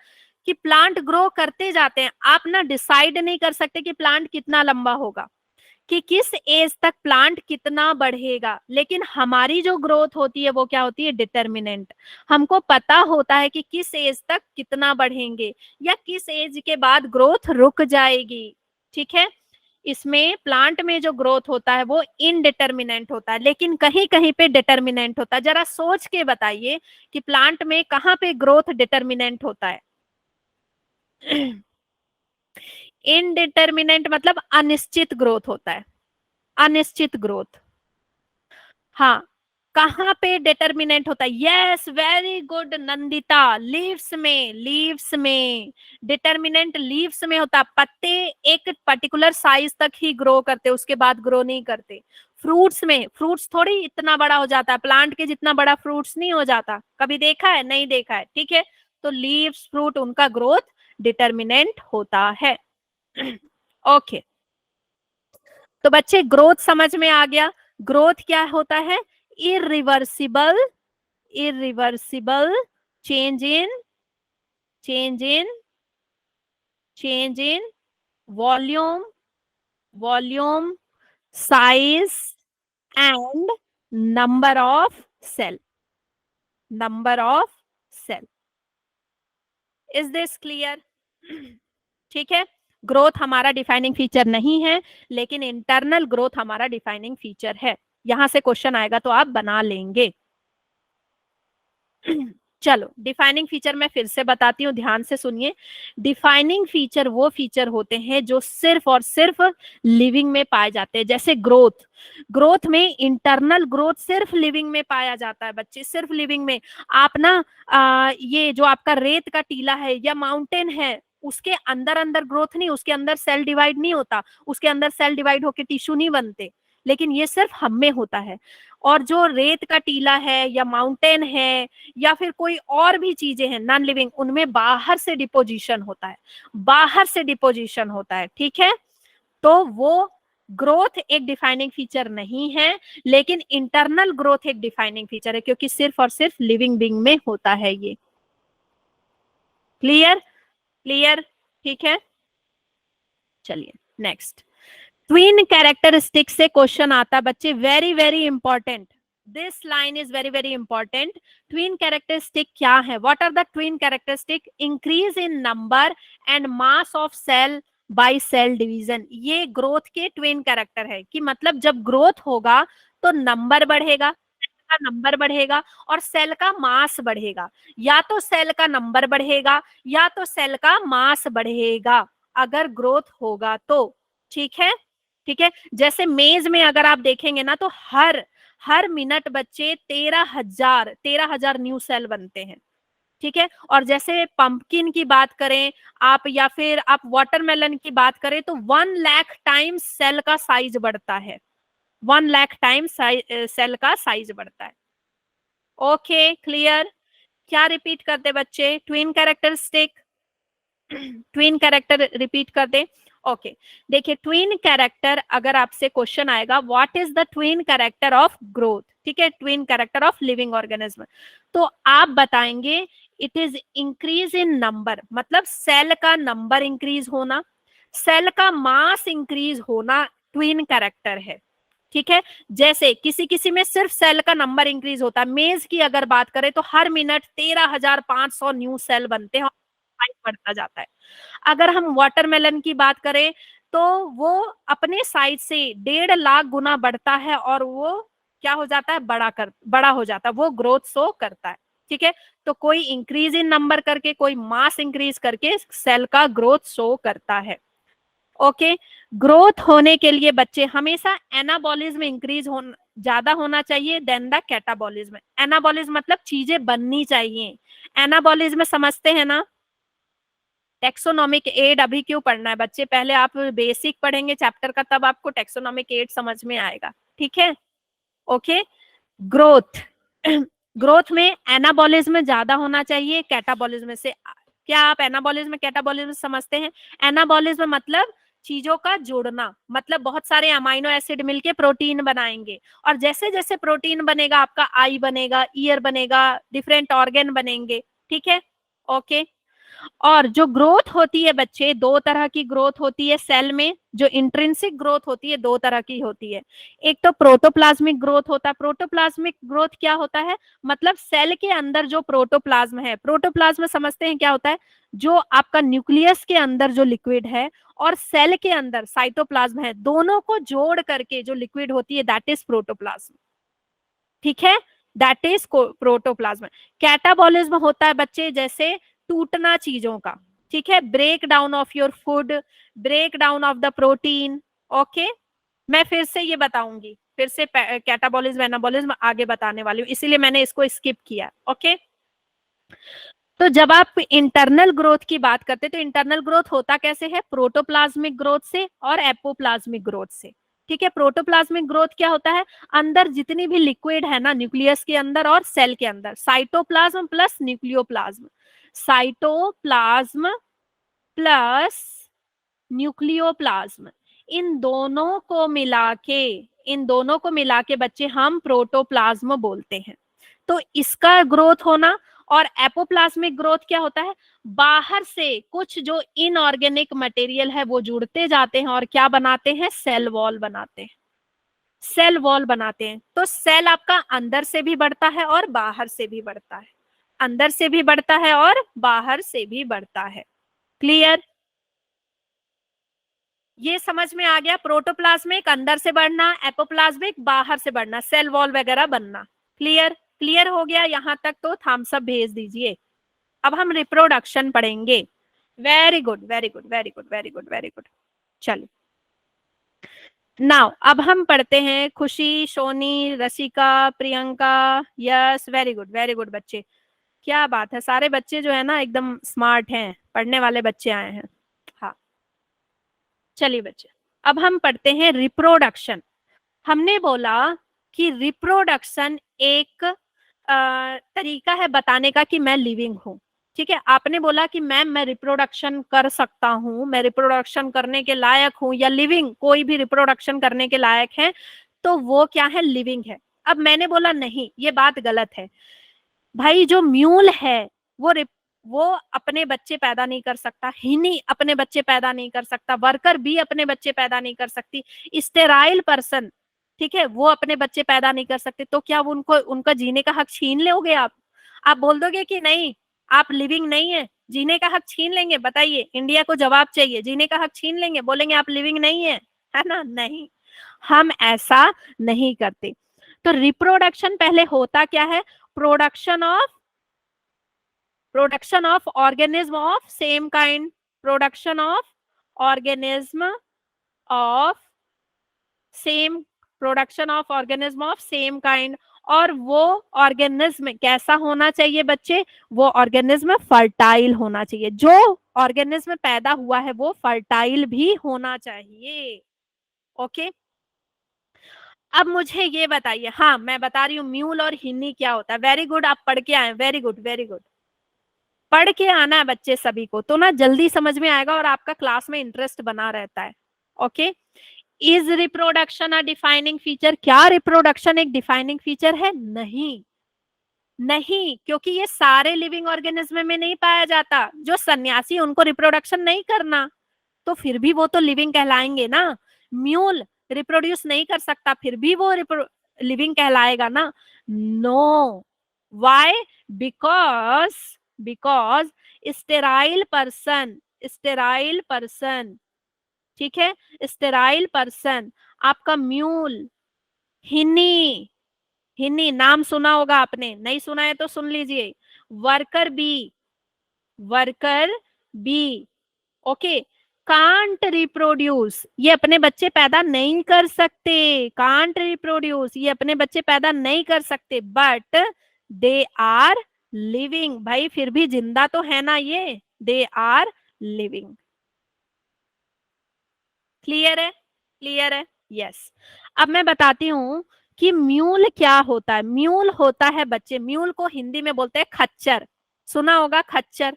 कि प्लांट ग्रो करते जाते हैं, आप ना डिसाइड नहीं कर सकते कि प्लांट कितना लंबा होगा, कि किस एज तक प्लांट कितना बढ़ेगा, लेकिन हमारी जो ग्रोथ होती है वो क्या होती है, डिटरमिनेंट। हमको पता होता है कि किस एज तक कितना बढ़ेंगे या किस एज के बाद ग्रोथ रुक जाएगी। ठीक है, इसमें प्लांट में जो ग्रोथ होता है वो इनडिटरमिनेंट होता है, लेकिन कहीं कहीं पे डिटरमिनेंट होता है। जरा सोच के बताइए कि प्लांट में कहाँ पे ग्रोथ डिटरमिनेंट होता है। इनडिटरमिनेंट मतलब अनिश्चित ग्रोथ होता है, अनिश्चित ग्रोथ। हाँ, कहाँ पे डिटरमिनेंट होता है, yes very good Nandita, leaves में, लीव्स में डिटरमिनेंट लीव्स में होता है। पत्ते एक पर्टिकुलर साइज तक ही ग्रो करते, उसके बाद ग्रो नहीं करते। फ्रूट्स में, फ्रूट्स थोड़ी इतना बड़ा हो जाता है, प्लांट के जितना बड़ा फ्रूट्स नहीं हो जाता, कभी देखा है, नहीं देखा है। ठीक है, तो लीव्स फ्रूट उनका ग्रोथ डिटरमिनेंट होता है। ओके, तो बच्चे ग्रोथ समझ में आ गया। ग्रोथ क्या होता है, irreversible, irreversible change in, change in, change in volume, volume, size and number of cell, number of cell. Is this clear? ठीक है, ग्रोथ हमारा डिफाइनिंग फीचर नहीं है, लेकिन इंटरनल ग्रोथ हमारा डिफाइनिंग फीचर है। यहां से क्वेश्चन आएगा तो आप बना लेंगे। चलो, डिफाइनिंग फीचर मैं फिर से बताती हूँ, ध्यान से सुनिए। डिफाइनिंग फीचर वो फीचर होते हैं जो सिर्फ और सिर्फ लिविंग में पाए जाते हैं, जैसे ग्रोथ। ग्रोथ में इंटरनल ग्रोथ सिर्फ लिविंग में पाया जाता है बच्चे, सिर्फ लिविंग में। आप ना ये जो आपका रेत का टीला है या माउंटेन है, उसके अंदर अंदर ग्रोथ नहीं, उसके अंदर सेल डिवाइड नहीं होता, उसके अंदर सेल डिवाइड होके टिश्यू नहीं बनते, लेकिन ये सिर्फ हम में होता है। और जो रेत का टीला है या माउंटेन है या फिर कोई और भी चीजें हैं नॉन लिविंग, उनमें बाहर से डिपोजिशन होता है, बाहर से डिपोजिशन होता है। ठीक है, तो वो ग्रोथ एक डिफाइनिंग फीचर नहीं है, लेकिन इंटरनल ग्रोथ एक डिफाइनिंग फीचर है, क्योंकि सिर्फ और सिर्फ लिविंग बीइंग में होता है ये। क्लियर? क्लियर? ठीक है, चलिए नेक्स्ट। ट्विन कैरेक्टरिस्टिक से क्वेश्चन आता बच्चे, very very important, this line is very very important. Twin characteristic क्या है, what are the twin characteristic? Increase in number and mass of cell by cell division. ये growth के twin character है, कि मतलब जब ग्रोथ होगा तो नंबर बढ़ेगा, का नंबर बढ़ेगा और सेल का मास बढ़ेगा, या तो सेल का नंबर बढ़ेगा या तो सेल का मास बढ़ेगा अगर ग्रोथ होगा तो। ठीक है, ठीक है, जैसे मेज में अगर आप देखेंगे ना, तो हर मिनट बच्चे 13,000 न्यू सेल बनते हैं। ठीक है, और जैसे पंपकिन की बात करें आप, या फिर आप वाटरमेलन की बात करें, तो 1 लाख टाइम्स सेल का साइज बढ़ता है, 1 लाख टाइम्स सेल का साइज बढ़ता है। Okay, clear? क्या रिपीट करते बच्चे, twin characteristic, twin character repeat कर दे। ओके, देखिए ट्विन कैरेक्टर, अगर आपसे क्वेश्चन आएगा what is the twin character of growth, ठीक है, twin character of living organism, तो आप बताएंगे it is increase in number, मतलब सेल का नंबर इंक्रीज होना, सेल का मास इंक्रीज होना ट्विन कैरेक्टर है। ठीक है, जैसे किसी किसी में सिर्फ सेल का नंबर इंक्रीज होता है, मेज की अगर बात करें तो हर मिनट 13,500 न्यू सेल बनते हैं, बढ़ता जाता है। अगर हम वाटरमेलन की बात करें तो वो अपने साइज से 1.5 लाख गुना बढ़ता है, और वो क्या हो जाता है, बड़ा हो जाता है, वो ग्रोथ शो करता है। ठीक है, तो कोई इंक्रीज इन नंबर करके, कोई मास इंक्रीज करके सेल का ग्रोथ शो करता है। ओके, ग्रोथ होने के लिए बच्चे हमेशा एनाबॉलिज्म इंक्रीज होना ज्यादा होना चाहिए देन द कैटाबॉलिज्म। एनाबॉलिज्म मतलब चीजें बननी चाहिए। एनाबॉलिज्म समझते हैं ना? टेक्सोनॉमिक एड अभी क्यों पढ़ना है बच्चे, पहले आप बेसिक पढ़ेंगे चैप्टर का, तब आपको टेक्सोनॉमिक एड समझ में आएगा, ठीक है? ओके, ग्रोथ ग्रोथ में एनाबॉलिज्म ज्यादा होना चाहिए कैटाबॉलिज्म से। क्या आप एनाबॉलिज्म कैटाबॉलिज्म समझते हैं? एनाबॉलिज्म मतलब चीजों का जोड़ना, मतलब बहुत सारे अमाइनो एसिड मिलके प्रोटीन बनाएंगे, और जैसे जैसे प्रोटीन बनेगा आपका आई बनेगा, ईयर बनेगा, डिफरेंट ऑर्गन बनेंगे, ठीक है? ओके, और जो ग्रोथ होती है बच्चे, दो तरह की ग्रोथ होती है सेल में। जो इंट्रिंसिक ग्रोथ होती है दो तरह की होती है। एक तो प्रोटोप्लाज्मिक ग्रोथ होता है। प्रोटोप्लाज्मिक ग्रोथ क्या होता है? मतलब सेल के अंदर जो प्रोटोप्लाज्म है, प्रोटोप्लाज्म समझते हैं क्या होता है? जो आपका न्यूक्लियस के अंदर जो लिक्विड है और सेल के अंदर साइटोप्लाज्म है, दोनों को जोड़ करके जो लिक्विड होती है, दैट इज प्रोटोप्लाज्म, ठीक है? That is protoplasm. कैटाबॉलिज्म होता है बच्चे जैसे टूटना चीजों का, ठीक है? Break down of your food, break down of the protein. Okay, मैं फिर से ये बताऊंगी, फिर से कैटाबॉलिज्म एनाबॉलिज्म आगे बताने वाली हूँ, इसीलिए मैंने इसको स्किप किया। ओके, तो जब आप इंटरनल ग्रोथ की बात करते हैं तो इंटरनल ग्रोथ होता कैसे है? प्रोटोप्लाज्मिक ग्रोथ से और एपोप्लाज्मिक ग्रोथ से, ठीक है? प्रोटोप्लाज्मिक ग्रोथ क्या होता है? अंदर जितनी भी लिक्विड है ना, न्यूक्लियस के अंदर और सेल के अंदर, cytoplasm plus nucleoplasm, cytoplasm plus nucleoplasm, इन दोनों को मिला के बच्चे हम प्रोटोप्लाज्म बोलते हैं। तो इसका ग्रोथ होना। और एपोप्लाज्मिक ग्रोथ क्या होता है? बाहर से कुछ जो इनऑर्गेनिक मटेरियल है वो जुड़ते जाते हैं और क्या बनाते हैं? सेल वॉल बनाते हैं, सेल वॉल बनाते हैं। तो सेल आपका अंदर से भी बढ़ता है और बाहर से भी बढ़ता है, अंदर से भी बढ़ता है और बाहर से भी बढ़ता है। क्लियर? ये समझ में आ गया? प्रोटोप्लाज्मिक अंदर से बढ़ना, एपोप्लाज्मिक बाहर से बढ़ना, सेल वॉल वगैरह बनना। क्लियर? क्लियर हो गया यहाँ तक? तो थम्स अप भेज दीजिए। अब हम रिप्रोडक्शन पढ़ेंगे। Very good, very good, very good, very good, very good. चलिए, नाउ अब हम पढ़ते हैं। खुशी, सोनी, रसिका, प्रियंका, यस, वेरी गुड बच्चे। क्या बात है, सारे बच्चे जो है ना एकदम स्मार्ट हैं, पढ़ने वाले बच्चे आए हैं। हाँ, चलिए बच्चे, अब हम पढ़ते हैं रिप्रोडक्शन। हमने बोला कि रिप्रोडक्शन एक तरीका है बताने का कि मैं लिविंग हूं, ठीक है? आपने बोला कि मैम मैं रिप्रोडक्शन कर सकता हूं, मैं रिप्रोडक्शन करने के लायक हूं, या लिविंग, कोई भी रिप्रोडक्शन करने के लायक है तो वो क्या है? लिविंग है। अब मैंने बोला नहीं, ये बात गलत है भाई। जो म्यूल है वो अपने बच्चे पैदा नहीं कर सकता, हिनी अपने बच्चे पैदा नहीं कर सकता, वर्कर भी अपने बच्चे पैदा नहीं कर सकती, स्टेराइल पर्सन, ठीक है, वो अपने बच्चे पैदा नहीं कर सकते। तो क्या वो उनका जीने का हक छीन लोगे आप बोल दोगे कि नहीं आप लिविंग नहीं है, जीने का हक छीन लेंगे? बताइए, इंडिया को जवाब चाहिए, जीने का हक छीन लेंगे, बोलेंगे आप लिविंग नहीं है ना? नहीं, हम ऐसा नहीं करते। तो रिप्रोडक्शन पहले होता क्या है? Production of organism of same kind, production of organism of same production of organism of same kind. और वो ऑर्गेनिज्म कैसा होना चाहिए बच्चे? वो ऑर्गेनिज्म फर्टाइल होना चाहिए। जो ऑर्गेनिज्म पैदा हुआ है वो फर्टाइल भी होना चाहिए। ओके, अब मुझे ये बताइए, हाँ मैं बता रही हूँ म्यूल और हिन्नी क्या होता है। वेरी गुड, आप पढ़ के आए, वेरी गुड, वेरी गुड। पढ़ के आना है बच्चे सभी को, तो ना जल्दी समझ में आएगा और आपका क्लास में इंटरेस्ट बना रहता है। Okay, is reproduction a defining feature? क्या रिप्रोडक्शन एक डिफाइनिंग फीचर है? नहीं, नहीं, क्योंकि ये सारे लिविंग ऑर्गेनिज्म में नहीं पाया जाता। जो सन्यासी उनको रिप्रोडक्शन नहीं करना, तो फिर भी वो तो लिविंग कहलाएंगे ना। म्यूल रिप्रोड्यूस नहीं कर सकता, फिर भी वो लिविंग कहलाएगा ना? No, why? Because sterile person, ठीक है, स्टेराइल पर्सन, आपका म्यूल, हिन्नी नाम सुना होगा आपने, नहीं सुना है तो सुन लीजिए। Worker bee, okay, can't reproduce, ये अपने बच्चे पैदा नहीं कर सकते, कांट रिप्रोड्यूस, ये अपने बच्चे पैदा नहीं कर सकते, बट दे आर लिविंग, भाई फिर भी जिंदा तो है ना ये, दे आर लिविंग। क्लियर है, क्लियर है, यस। अब मैं बताती हूं कि म्यूल क्या होता है। म्यूल होता है बच्चे, म्यूल को हिंदी में बोलते हैं खच्चर, सुना होगा खच्चर,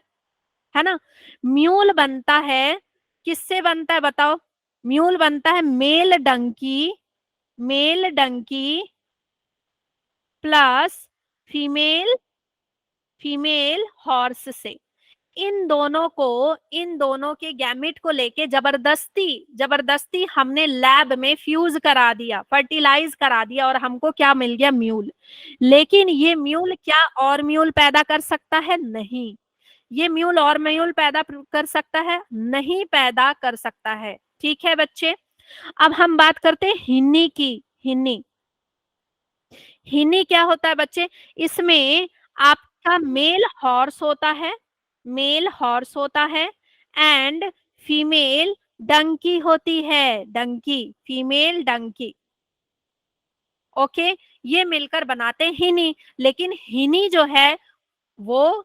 है ना। म्यूल बनता है, किससे बनता है बताओ? म्यूल बनता है male donkey, male donkey plus female, female horse से। इन दोनों को, इन दोनों के गैमेट को लेके जबरदस्ती, जबरदस्ती हमने लैब में फ्यूज करा दिया, फर्टिलाइज करा दिया, और हमको क्या मिल गया? म्यूल। लेकिन ये म्यूल क्या और म्यूल पैदा कर सकता है? नहीं। ये म्यूल और म्यूल पैदा कर सकता है? नहीं पैदा कर सकता है। ठीक है बच्चे। अब हम बात करते हैं हिन्नी की। हिन्नी, हिन्नी क्या होता है बच्चे? इसमें आपका मेल हॉर्स होता है, मेल हॉर्स होता है, एंड फीमेल डंकी होती है, डंकी, फीमेल डंकी। ओके, ये मिलकर बनाते हैं हिनी। लेकिन हिनी जो है वो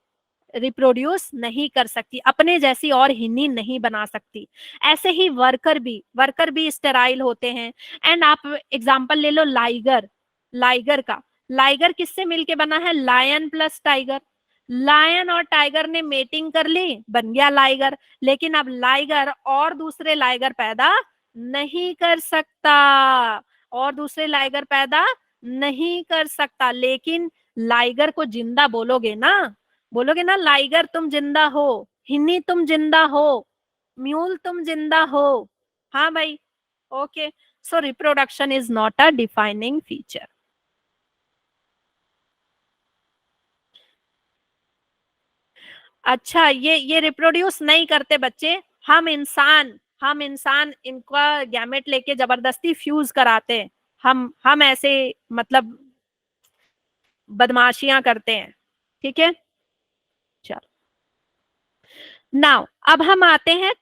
रिप्रोड्यूस नहीं कर सकती, अपने जैसी और हिन्नी नहीं बना सकती। ऐसे ही वर्कर भी, वर्कर भी स्टेराइल होते हैं। एंड आप एग्जांपल ले लो लाइगर, लाइगर का। लाइगर किससे मिलके बना है? Lion plus tiger. लायन और टाइगर ने मेटिंग कर ली, बन गया लाइगर। लेकिन अब लाइगर और दूसरे लाइगर पैदा नहीं कर सकता, और दूसरे लाइगर पैदा नहीं कर सकता। लेकिन लाइगर को जिंदा बोलोगे ना, बोलोगे ना लाइगर तुम जिंदा हो, हिन्नी तुम जिंदा हो, म्यूल तुम जिंदा हो। हाँ भाई, okay. So reproduction is not a defining feature. अच्छा, ये रिप्रोड्यूस नहीं करते बच्चे। हम इंसान, हम इंसान इनका गैमेट लेके जबरदस्ती फ्यूज कराते हैं। हम ऐसे मतलब बदमाशियां करते हैं। ठीक है, चलो। नाउ अब हम आते हैं,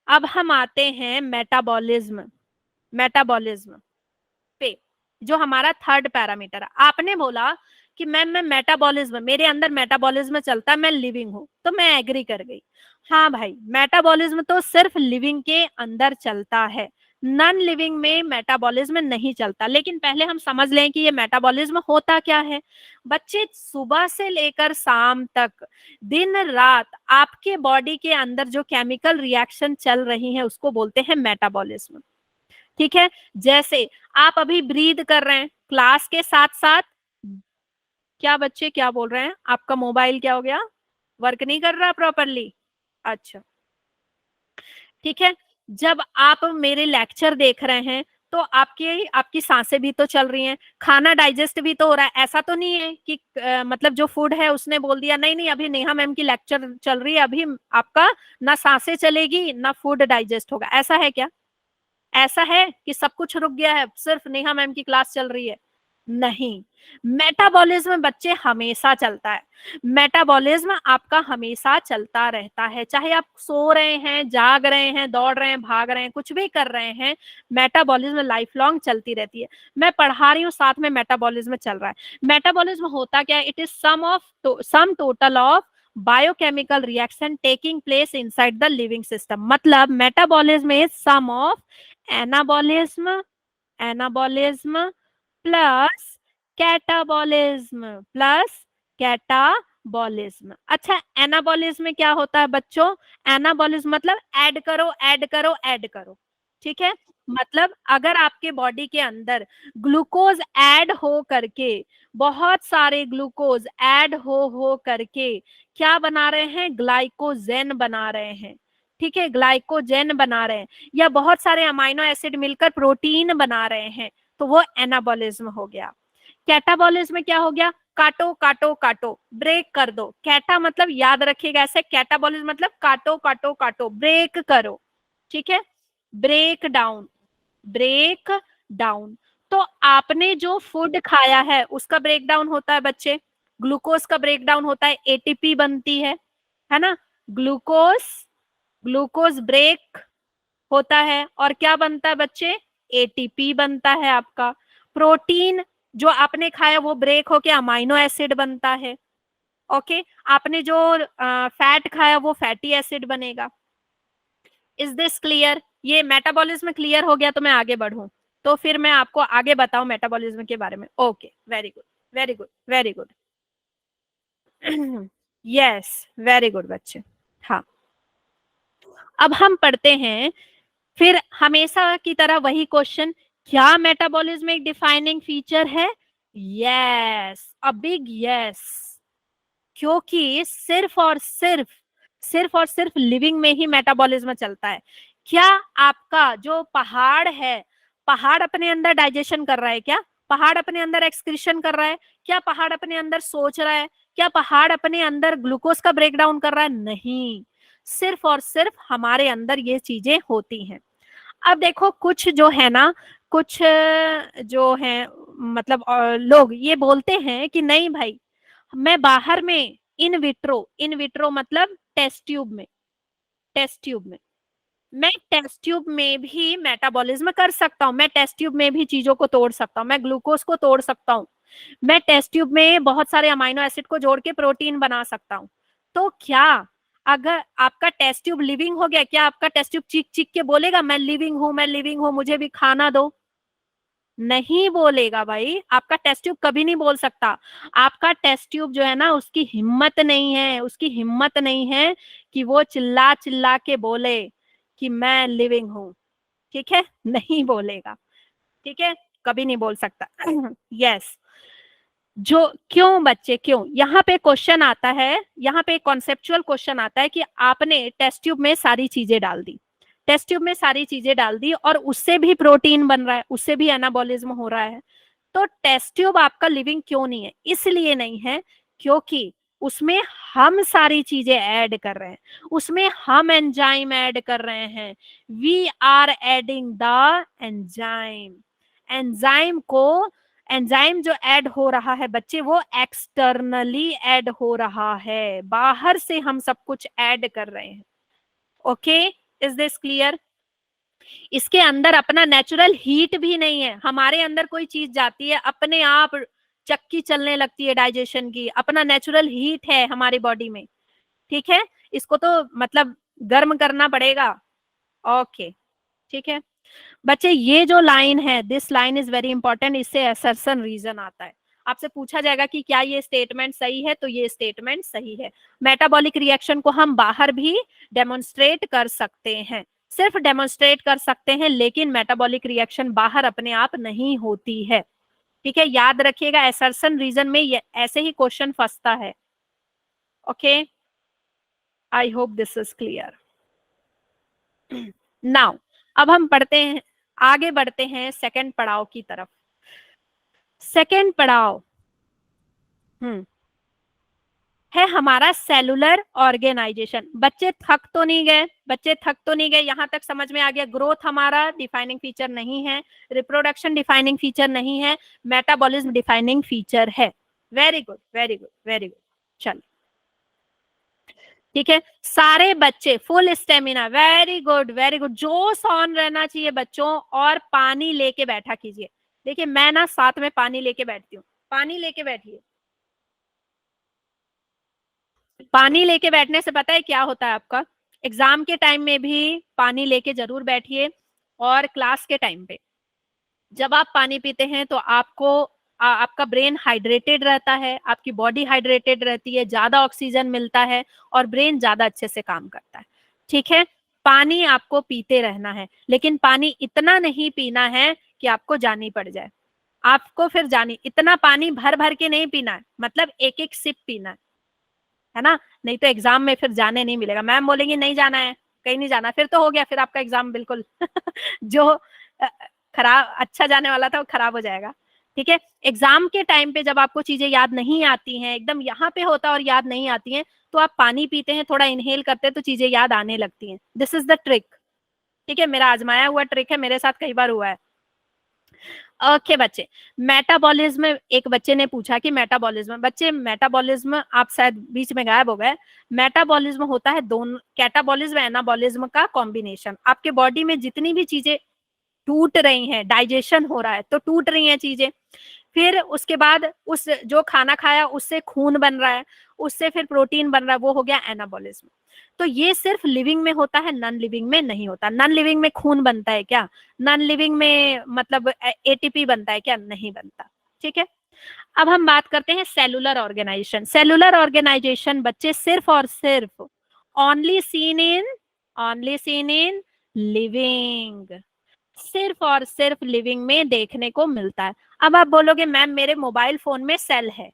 अब हम आते हैं मेटाबॉलिज्म, मेटाबॉलिज्म पे, जो हमारा थर्ड पैरामीटर है। आपने बोला कि मैम मैं मेटाबॉलिज्म, मेरे अंदर मेटाबॉलिज्म चलता है, मैं लिविंग हूं, तो मैं एग्री कर गई। हाँ भाई, मेटाबॉलिज्म तो सिर्फ लिविंग के अंदर चलता है, नॉन लिविंग में मेटाबॉलिज्म नहीं चलता। लेकिन पहले हम समझ लें कि ये मेटाबॉलिज्म होता क्या है। बच्चे, सुबह से लेकर शाम तक, दिन रात आपके बॉडी के अंदर जो केमिकल रिएक्शन चल रही है उसको बोलते हैं मेटाबॉलिज्म। ठीक है, जैसे आप अभी ब्रीद कर रहे हैं क्लास के साथ साथ। क्या बच्चे क्या बोल रहे हैं? आपका मोबाइल क्या हो गया? वर्क नहीं कर रहा प्रॉपरली? अच्छा, ठीक है। जब आप मेरे लेक्चर देख रहे हैं तो आपकी सांसें भी तो चल रही हैं, खाना डाइजेस्ट भी तो हो रहा है। ऐसा तो नहीं है कि मतलब जो फूड है उसने बोल दिया नहीं नहीं अभी नेहा मैम की लेक्चर चल रही है, अभी आपका ना सांसें चलेगी ना फूड डाइजेस्ट होगा। ऐसा है क्या? ऐसा है कि सब कुछ रुक गया है, सिर्फ नेहा मैम की क्लास चल रही है? नहीं, मेटाबॉलिज्म बच्चे हमेशा चलता है। मेटाबॉलिज्म आपका हमेशा चलता रहता है, चाहे आप सो रहे हैं, जाग रहे हैं, दौड़ रहे हैं, भाग रहे हैं, कुछ भी कर रहे हैं, मेटाबॉलिज्म लाइफ लॉन्ग चलती रहती है। मैं पढ़ा रही हूँ, साथ में मेटाबॉलिज्म चल रहा है। मेटाबॉलिज्म होता क्या है? It is sum total of biochemical reaction taking place inside the living system. मतलब metabolism is sum of anabolism, anabolism plus catabolism, plus catabolism. अच्छा, एनाबॉलिज्म में क्या होता है बच्चों? एनाबॉलिज्म मतलब ऐड करो, ऐड करो, ऐड करो। ठीक है, मतलब अगर आपके बॉडी के अंदर ग्लूकोज ऐड हो करके, बहुत सारे ग्लूकोज ऐड हो करके क्या बना रहे हैं? ग्लाइकोजेन बना रहे हैं। ठीक है, ग्लाइकोजेन बना रहे हैं, या बहुत सारे अमाइनो एसिड मिलकर प्रोटीन बना रहे हैं, तो वो एनाबॉलिज्म हो गया। कैटाबॉलिज्म क्या हो गया? काटो काटो काटो, ब्रेक कर दो। कैटा मतलब याद रखिएगा ऐसे, कैटाबॉलिज्म मतलब काटो काटो काटो, ब्रेक करो। ठीक है, ब्रेक डाउन, ब्रेक डाउन। तो आपने जो फूड खाया है उसका ब्रेक डाउन होता है बच्चे, ग्लूकोज का ब्रेक डाउन होता है, एटीपी बनती है ना। ग्लूकोज, ग्लूकोज ब्रेक होता है और क्या बनता है बच्चे, एटीपी बनता है आपका। प्रोटीन जो आपने खाया वो ब्रेक होके अमाइनो एसिड बनता है। ओके, आपने जो फैट खाया वो फैटी एसिड बनेगा। Is this clear? ये मेटाबॉलिज्म क्लियर हो गया तो मैं आगे बढ़ूं, तो फिर मैं आपको आगे बताऊं मेटाबॉलिज्म के बारे में। Okay, very good very good very good. Yes, very good बच्चे। हाँ, अब हम पढ़ते हैं फिर हमेशा की तरह वही क्वेश्चन, क्या मेटाबॉलिज्म एक डिफाइनिंग फीचर है? यस, अ बिग यस, क्योंकि सिर्फ और सिर्फ लिविंग में ही मेटाबॉलिज्म चलता है। क्या आपका जो पहाड़ है, पहाड़ अपने अंदर डाइजेशन कर रहा है क्या? पहाड़ अपने अंदर एक्सक्रीशन कर रहा है क्या? पहाड़ अपने अंदर सोच रहा है क्या? पहाड़ अपने अंदर ग्लूकोज का ब्रेक डाउन कर रहा है? नहीं, सिर्फ और सिर्फ हमारे अंदर ये चीजें होती हैं। अब देखो कुछ जो है ना, कुछ जो है मतलब लोग ये बोलते हैं कि नहीं भाई, मैं बाहर में इन विट्रो मतलब टेस्ट ट्यूब में, टेस्ट ट्यूब में मैं टेस्ट ट्यूब में भी मेटाबॉलिज्म कर सकता हूँ, मैं टेस्ट ट्यूब में भी चीजों को तोड़ सकता हूँ, मैं ग्लूकोज को तोड़ सकता हूँ, मैं टेस्ट ट्यूब में बहुत सारे अमाइनो एसिड को जोड़ के प्रोटीन बना सकता हूँ। तो क्या अगर आपका टेस्ट ट्यूब लिविंग हो गया, क्या आपका टेस्ट ट्यूब चीख चीख के बोलेगा मैं लिविंग हूं, मैं लिविंग हूं, मुझे भी खाना दो? नहीं बोलेगा भाई, आपका टेस्ट ट्यूब कभी नहीं बोल सकता। आपका टेस्ट ट्यूब जो है ना, उसकी हिम्मत नहीं है, उसकी हिम्मत नहीं है कि वो चिल्ला चिल्ला के बोले कि मैं लिविंग हूं। ठीक है, नहीं बोलेगा। ठीक है, कभी नहीं बोल सकता। यस, जो क्यों बच्चे, क्यों? यहाँ पे क्वेश्चन आता है, यहाँ पे कॉन्सेप्चुअल क्वेश्चन आता है कि आपने टेस्ट ट्यूब में सारी चीजें डाल दी, टेस्ट ट्यूब में सारी चीजें डाल दी और उससे भी प्रोटीन बन रहा है, उससे भी एनाबॉलिज्म हो रहा है, तो टेस्ट ट्यूब आपका लिविंग क्यों नहीं है? इसलिए नहीं है क्योंकि उसमें हम सारी चीजें ऐड कर रहे हैं, उसमें हम एंजाइम ऐड कर रहे हैं। We are adding the enzyme. Enzyme को, एंजाइम जो ऐड हो रहा है बच्चे, वो एक्सटर्नली ऐड हो रहा है, बाहर से हम सब कुछ ऐड कर रहे हैं। Okay, is this clear? इसके अंदर अपना नेचुरल हीट भी नहीं है। हमारे अंदर कोई चीज जाती है, अपने आप चक्की चलने लगती है डाइजेशन की, अपना नेचुरल हीट है हमारी बॉडी में। ठीक है, इसको तो मतलब गर्म करना पड़ेगा। ओके, ठीक है बच्चे, ये जो लाइन है, this line is very important, इससे असर्शन रीजन आता है। आपसे पूछा जाएगा कि क्या ये स्टेटमेंट सही है, तो ये स्टेटमेंट सही है। मेटाबॉलिक रिएक्शन को हम बाहर भी डेमोन्स्ट्रेट कर सकते हैं, सिर्फ डेमोन्स्ट्रेट कर सकते हैं, लेकिन मेटाबॉलिक रिएक्शन बाहर अपने आप नहीं होती है। ठीक है, याद रखिएगा, असर्शन रीजन में ये ऐसे ही क्वेश्चन फंसता है। Okay, I hope this is clear. Now अब हम पढ़ते हैं, आगे बढ़ते हैं सेकंड पड़ाव की तरफ। सेकंड पड़ाव है हमारा सेलुलर ऑर्गेनाइजेशन। बच्चे थक तो नहीं गए? बच्चे थक तो नहीं गए? यहां तक समझ में आ गया? ग्रोथ हमारा डिफाइनिंग फीचर नहीं है, रिप्रोडक्शन डिफाइनिंग फीचर नहीं है, मेटाबॉलिज्म डिफाइनिंग फीचर है। Very good very good very good. चलो ठीक है, सारे बच्चे full stamina, very good very good. जोश ऑन रहना चाहिए बच्चों, और पानी लेके बैठा कीजिए। देखिए मैं ना साथ में पानी लेके बैठती हूँ, पानी लेके बैठिए। पानी लेके बैठने से पता है क्या होता है आपका? एग्जाम के टाइम में भी पानी लेके जरूर बैठिए, और क्लास के टाइम पे जब आप पानी पीते हैं तो आपको आपका ब्रेन हाइड्रेटेड रहता है, आपकी बॉडी हाइड्रेटेड रहती है, ज्यादा ऑक्सीजन मिलता है और ब्रेन ज्यादा अच्छे से काम करता है। ठीक है, पानी आपको पीते रहना है, लेकिन पानी इतना नहीं पीना है कि आपको जानी पड़ जाए। आपको फिर जानी, इतना पानी भर भर के नहीं पीना है, मतलब एक एक सिप पीना है ना, नहीं तो एग्जाम में फिर जाने नहीं मिलेगा। मैम बोलेंगी नहीं जाना है, कहीं नहीं जाना, फिर तो हो गया, फिर आपका एग्जाम बिल्कुल जो खराब, अच्छा जाने वाला था वो खराब हो जाएगा। ठीक है, एग्जाम के टाइम पे जब आपको चीजें याद नहीं आती हैं, एकदम यहाँ पे होता और याद नहीं आती हैं, तो आप पानी पीते हैं, थोड़ा इनहेल करते हैं, तो चीजें याद आने लगती हैं। This is the trick. ठीक है, मेरा आजमाया हुआ ट्रिक है, मेरे साथ कई बार हुआ है। ओके बच्चे, मेटाबॉलिज्म, एक बच्चे ने पूछा कि मेटाबॉलिज्म, बच्चे मेटाबॉलिज्म आप शायद बीच में गायब हो गए। मेटाबॉलिज्म होता है दोनों, कैटाबॉलिज्म एनाबॉलिज्म का कॉम्बिनेशन। आपके बॉडी में जितनी भी चीजें टूट रही हैं, डाइजेशन हो रहा है तो टूट रही हैं चीजें, फिर उसके बाद उस जो खाना खाया उससे खून बन रहा है, उससे फिर प्रोटीन बन रहा है, वो हो गया एनाबॉलिज्म। तो ये सिर्फ लिविंग में होता है, नॉन लिविंग में नहीं होता। नॉन लिविंग में खून बनता है क्या? नॉन लिविंग में मतलब एटीपी बनता है क्या? नहीं बनता। ठीक है, अब हम बात करते हैं सेलुलर ऑर्गेनाइजेशन। सेलुलर ऑर्गेनाइजेशन बच्चे सिर्फ और सिर्फ ओनली सीन इन लिविंग, सिर्फ और सिर्फ लिविंग में देखने को मिलता है। अब आप बोलोगे मैम मेरे मोबाइल फोन में सेल है,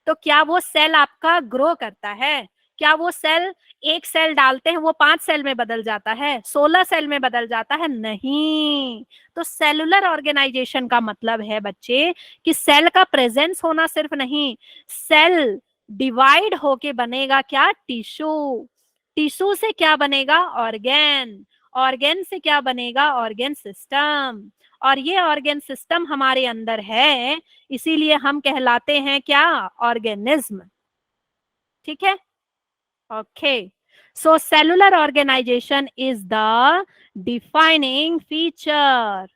तो क्या वो सेल आपका ग्रो करता है? क्या वो सेल, एक सेल डालते हैं वो 5 सेल में बदल जाता है, 16 सेल में बदल जाता है? नहीं। तो सेलुलर ऑर्गेनाइजेशन का मतलब है बच्चे कि सेल का प्रेजेंस होना सिर्फ नहीं, सेल डिवाइड होके बनेगा क्या? टिश्यू। टिश्यू से क्या बनेगा? ऑर्गेन। ऑर्गेन से क्या बनेगा? Organ system. और ये ऑर्गेन सिस्टम हमारे अंदर है, इसीलिए हम कहलाते हैं क्या? ऑर्गेनिज्म। ठीक है, okay. So cellular organisation is the defining feature,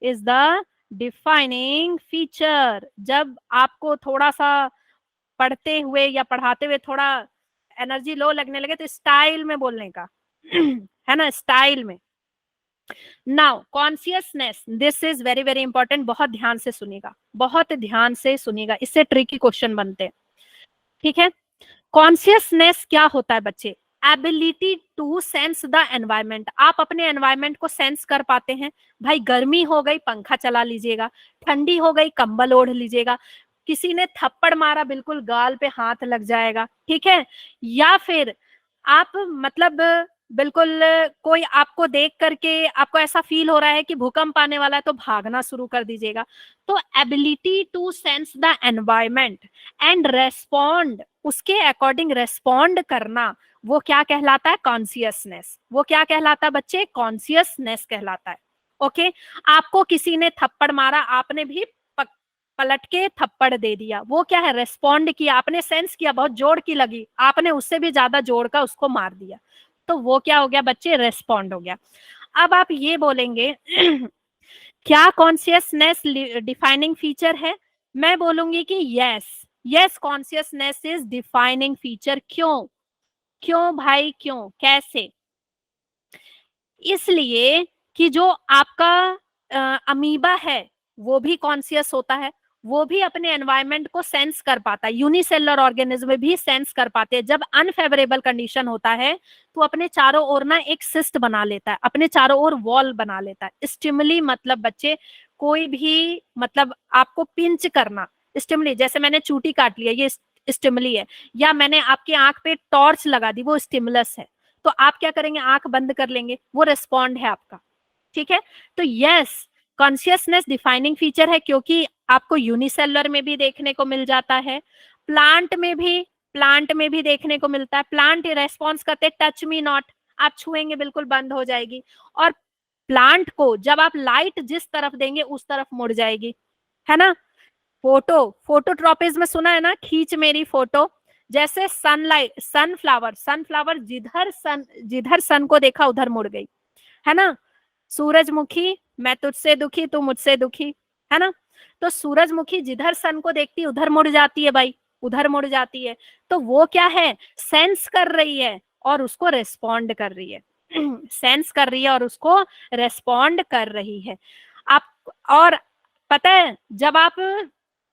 is the defining feature. जब आपको थोड़ा सा पढ़ते हुए या पढ़ाते हुए थोड़ा एनर्जी लो लगने लगे तो स्टाइल में बोलने का है ना, स्टाइल में। Now consciousness, this is very very important, बहुत ध्यान से सुनिएगा, बहुत ध्यान से सुनिएगा, इससे ट्रिकी क्वेश्चन बनते हैं। ठीक है, कॉन्शियसनेस क्या होता है बच्चे? Ability to sense the environment. आप अपने एनवायरमेंट को सेंस कर पाते हैं। भाई गर्मी हो गई पंखा चला लीजिएगा, ठंडी हो गई कंबल ओढ़ लीजिएगा, किसी ने थप्पड़ मारा बिल्कुल गाल पे हाथ लग जाएगा। ठीक है, या फिर आप मतलब बिल्कुल कोई आपको देख करके आपको ऐसा फील हो रहा है कि भूकंप आने वाला है तो भागना शुरू कर दीजिएगा। तो ability to sense the environment and respond, उसके अकॉर्डिंग रेस्पॉन्ड करना, वो क्या कहलाता है? कॉन्शियसनेस। वो क्या कहलाता है बच्चे? कॉन्शियसनेस कहलाता है। ओके, आपको किसी ने थप्पड़ मारा, आपने भी पलट के थप्पड़ दे दिया, वो क्या है? रेस्पॉन्ड किया, आपने सेंस किया, बहुत जोर की लगी, आपने उससे भी ज्यादा जोर का उसको मार दिया, तो वो क्या हो गया बच्चे? रेस्पॉन्ड हो गया। अब आप ये बोलेंगे क्या कॉन्शियसनेस डिफाइनिंग फीचर है? मैं बोलूंगी कि yes consciousness is defining feature. क्यों? क्यों भाई, क्यों, कैसे? इसलिए कि जो आपका अमीबा है वो भी कॉन्शियस होता है, वो भी अपने एनवायरनमेंट को सेंस कर पाता है। यूनिसेलुलर ऑर्गेनिज्म भी सेंस कर पाते हैं। जब अनफेवरेबल कंडीशन होता है तो अपने चारों ओर ना एक सिस्ट बना लेता है, अपने चारों ओर वॉल बना लेता है। स्टिमुली मतलब बच्चे कोई भी मतलब आपको पिंच करना, स्टिमुली, जैसे मैंने चूटी काट लिया ये स्टिमुली है, या मैंने आपकी आंख पे टॉर्च लगा दी वो स्टिमुलस है, तो आप क्या करेंगे? आंख बंद कर लेंगे, वो रेस्पॉन्ड है आपका। ठीक है, तो यस कॉन्शियसनेस डिफाइनिंग फीचर है, क्योंकि आपको यूनिसेलुलर में भी देखने को मिल जाता है, प्लांट में भी देखने को मिलता है। प्लांट रेस्पॉन्स करते टच मी नॉट, आप छुएंगे बिल्कुल बंद हो जाएगी, और प्लांट को जब आप लाइट जिस तरफ देंगे उस तरफ मुड़ जाएगी, है ना। फोटोट्रॉपिज्म सुना है ना, खींच मेरी फोटो। जैसे सनलाइट, सनफ्लावर जिधर सन को देखा उधर मुड़ गई, है ना। सूरजमुखी, मैं तुझसे दुखी तू मुझसे दुखी, है ना। तो सूरजमुखी जिधर सन को देखती उधर मुड़ जाती है भाई, उधर मुड़ जाती है। तो वो क्या है? सेंस कर रही है और उसको रेस्पॉन्ड कर रही है सेंस कर रही है और उसको रेस्पॉन्ड कर रही है। आप, और पता है जब आप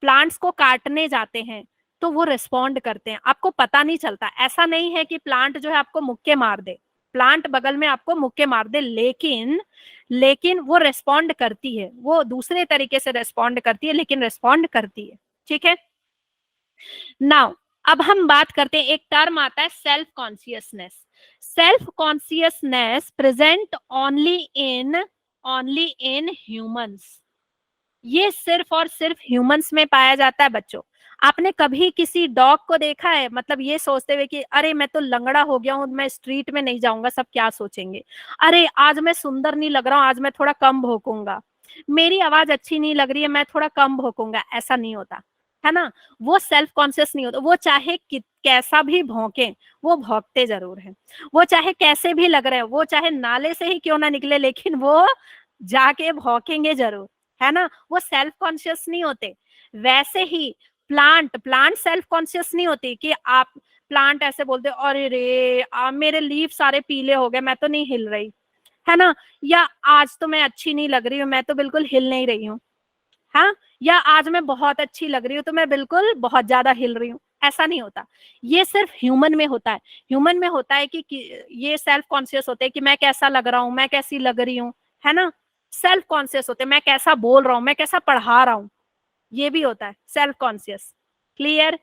प्लांट्स को काटने जाते हैं तो वो रिस्पॉन्ड करते हैं, आपको पता नहीं चलता। ऐसा नहीं है कि प्लांट जो है आपको मुक्के मार दे, प्लांट बगल में आपको मुक्के मार दे, लेकिन वो रेस्पॉन्ड करती है, वो दूसरे तरीके से रेस्पॉन्ड करती है, लेकिन रेस्पॉन्ड करती है। ठीक है, नाउ अब हम बात करते हैं, एक टर्म आता है self consciousness. Self consciousness present only in humans, ये सिर्फ और सिर्फ ह्यूमंस में पाया जाता है बच्चों। आपने कभी किसी डॉग को देखा है मतलब ये सोचते हुए कि अरे मैं तो लंगड़ा हो गया हूं, मैं स्ट्रीट में नहीं जाऊंगा, सब क्या सोचेंगे, अरे आज मैं सुंदर नहीं लग रहा हूं, आज मैं थोड़ा कम भौंकूंगा, मेरी आवाज अच्छी नहीं लग रही है, मैं थोड़ा कम भौंकूंगा, ऐसा नहीं होता है ना। वो सेल्फ कॉन्शियस नहीं होता। वो चाहे कैसा भी भौंके, वो भौंकते जरूर है। वो चाहे कैसे भी लग रहे हैं, वो चाहे नाले से ही क्यों ना निकले, लेकिन वो जाके भौंकेंगे जरूर, है ना। वो सेल्फ कॉन्शियस नहीं होते। वैसे ही प्लांट सेल्फ कॉन्शियस नहीं होती कि आप प्लांट ऐसे बोलते अरे रे मेरे लीफ सारे पीले हो गए, मैं तो नहीं हिल रही, है ना। या आज तो मैं अच्छी नहीं लग रही हूँ, मैं तो बिल्कुल हिल नहीं रही हूँ, हाँ। या आज मैं बहुत अच्छी लग रही हूँ, तो मैं बिल्कुल बहुत ज्यादा हिल रही हूँ। ऐसा नहीं होता। ये सिर्फ ह्यूमन में होता है। ह्यूमन में होता है कि ये सेल्फ कॉन्शियस होते हैं कि मैं कैसा लग रहा हूँ, मैं कैसी लग रही हूँ, है ना। सेल्फ कॉन्शियस होते हैं, मैं कैसा बोल रहा हूँ, मैं कैसा पढ़ा रहा हूँ, ये भी होता है सेल्फ कॉन्शियस। क्लियर?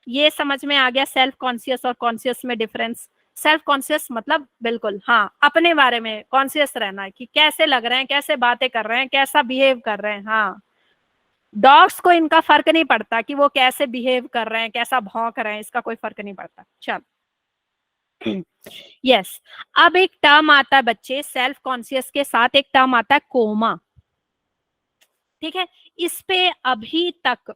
ये समझ में आ गया सेल्फ कॉन्शियस और कॉन्शियस में डिफरेंस। सेल्फ कॉन्शियस मतलब बिल्कुल हाँ, अपने बारे में कॉन्शियस रहना है कि कैसे लग रहे हैं, कैसे बातें कर रहे हैं, कैसा बिहेव कर रहे हैं। हाँ, डॉग्स को इनका फर्क नहीं पड़ता कि वो कैसे बिहेव कर रहे हैं, कैसा भौंक रहे हैं, इसका कोई फर्क नहीं पड़ता। चल यस अब एक टर्म आता है बच्चे, सेल्फ कॉन्शियस के साथ एक टर्म आता है कोमा। ठीक है, इस पे अभी तक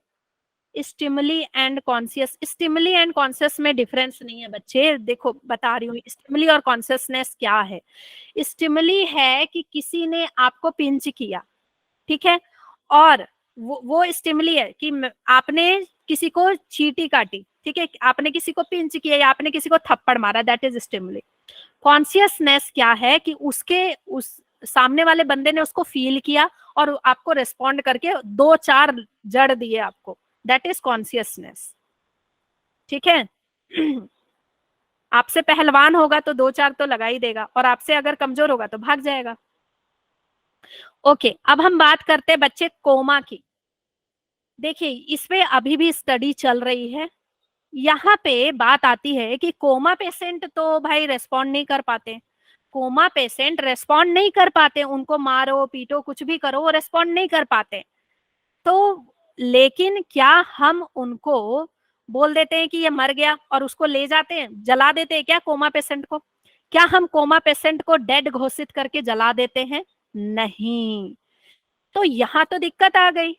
स्टिमुली एंड कॉन्शियस में डिफरेंस नहीं है बच्चे। देखो बता रही हूँ, स्टिमुली और कॉन्शियसनेस क्या है। स्टिमुली है कि किसी ने आपको पिंच किया, ठीक है, और वो स्टिमुली है कि आपने किसी को चींटी काटी, ठीक है, आपने किसी को पिंच किया या आपने किसी को थप्पड़ मारा, दैट इज स्टिमुली। कॉन्शियसनेस क्या है कि उस सामने वाले बंदे ने उसको फील किया और आपको रिस्पॉन्ड करके 2-4 जड़ दिए आपको, दैट इज कॉन्शियसनेस। ठीक है आपसे पहलवान होगा तो 2-4 तो लगा ही देगा, और आपसे अगर कमजोर होगा तो भाग जाएगा। ओके अब हम बात करते हैं बच्चे कोमा की। देखिए इस पे अभी भी स्टडी चल रही है। यहाँ पे बात आती है कि कोमा पेशेंट तो भाई रेस्पॉन्ड नहीं कर पाते। कोमा पेशेंट रेस्पॉन्ड नहीं कर पाते, उनको मारो पीटो कुछ भी करो वो रेस्पॉन्ड नहीं कर पाते। तो लेकिन क्या हम उनको बोल देते हैं कि ये मर गया और उसको ले जाते हैं, जला देते हैं क्या कोमा पेशेंट को? क्या हम कोमा पेशेंट को डेड घोषित करके जला देते हैं? नहीं। तो यहाँ तो दिक्कत आ गई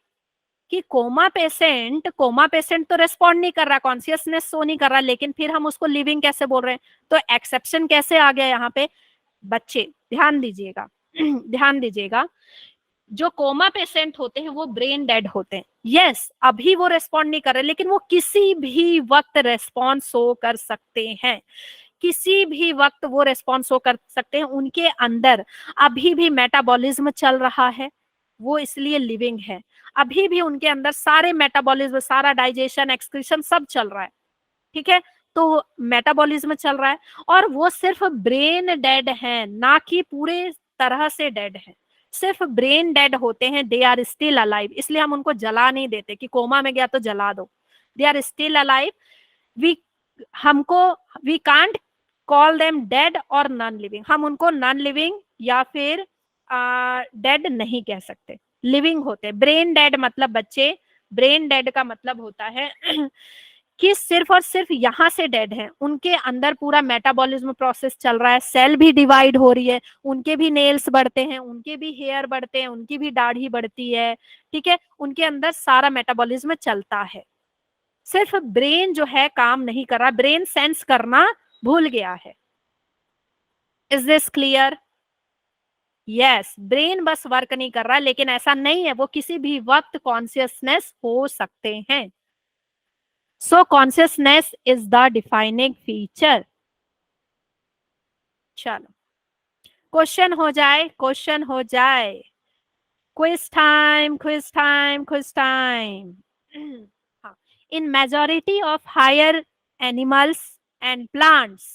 कि कोमा पेशेंट तो रेस्पॉन्ड नहीं कर रहा, कॉन्शियसनेस शो नहीं कर रहा, लेकिन फिर हम उसको लिविंग कैसे बोल रहे हैं? तो एक्सेप्शन कैसे आ गया यहाँ पे? बच्चे ध्यान दीजिएगा ध्यान दीजिएगा, जो कोमा पेशेंट होते हैं वो ब्रेन डेड होते हैं। यस अभी वो रेस्पॉन्ड नहीं कर रहे, लेकिन वो किसी भी वक्त रेस्पॉन्स शो कर सकते हैं, किसी भी वक्त वो रेस्पॉन्स शो कर सकते हैं। उनके अंदर अभी भी मेटाबॉलिज्म चल रहा है, वो इसलिए लिविंग है। अभी भी उनके अंदर सारे मेटाबॉलिज्म, सारा डाइजेशन, एक्सक्रीशन सब चल रहा है। ठीक है, तो मेटाबॉलिज्म चल रहा है और वो सिर्फ ब्रेन डेड है, ना कि पूरे तरह से डेड है। सिर्फ ब्रेन डेड होते हैं, दे आर स्टिल अलाइव, इसलिए हम उनको जला नहीं देते कि कोमा में गया तो जला दो। They are still alive. We can't call them dead और नॉन लिविंग। हम उनको नॉन लिविंग या फिर डेड नहीं कह सकते, लिविंग होते। ब्रेन डेड मतलब बच्चे, ब्रेन डेड का मतलब होता है कि सिर्फ और सिर्फ यहाँ से डेड है, उनके अंदर पूरा मेटाबॉलिज्म प्रोसेस चल रहा है, सेल भी डिवाइड हो रही है, उनके भी नेल्स बढ़ते हैं, उनके भी हेयर बढ़ते हैं, उनकी भी दाढ़ी बढ़ती है। ठीक है, उनके अंदर सारा मेटाबॉलिज्म चलता है। सिर्फ ब्रेन जो है काम नहीं कर रहा, ब्रेन सेंस करना भूल गया है। Is this clear? Yes brain बस वर्क नहीं कर रहा, लेकिन ऐसा नहीं है, वो किसी भी वक्त कॉन्शियसनेस हो सकते हैं। So consciousness is the defining feature. चलो क्वेश्चन हो जाए, क्वेश्चन हो जाए। Quiz time, quiz time, quiz time. In majority of higher animals and plants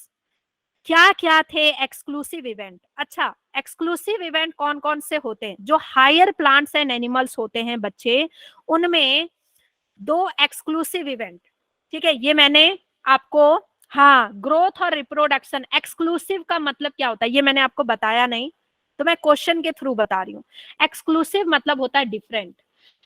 क्या क्या थे एक्सक्लूसिव इवेंट? अच्छा एक्सक्लूसिव इवेंट कौन कौन से होते हैं? जो हायर प्लांट्स एंड एनिमल्स होते हैं बच्चे, उनमें 2 एक्सक्लूसिव इवेंट, ठीक है, ये मैंने आपको, हाँ ग्रोथ और रिप्रोडक्शन। एक्सक्लूसिव का मतलब क्या होता है ये मैंने आपको बताया नहीं, तो मैं क्वेश्चन के थ्रू बता रही हूँ। एक्सक्लूसिव मतलब होता है डिफरेंट।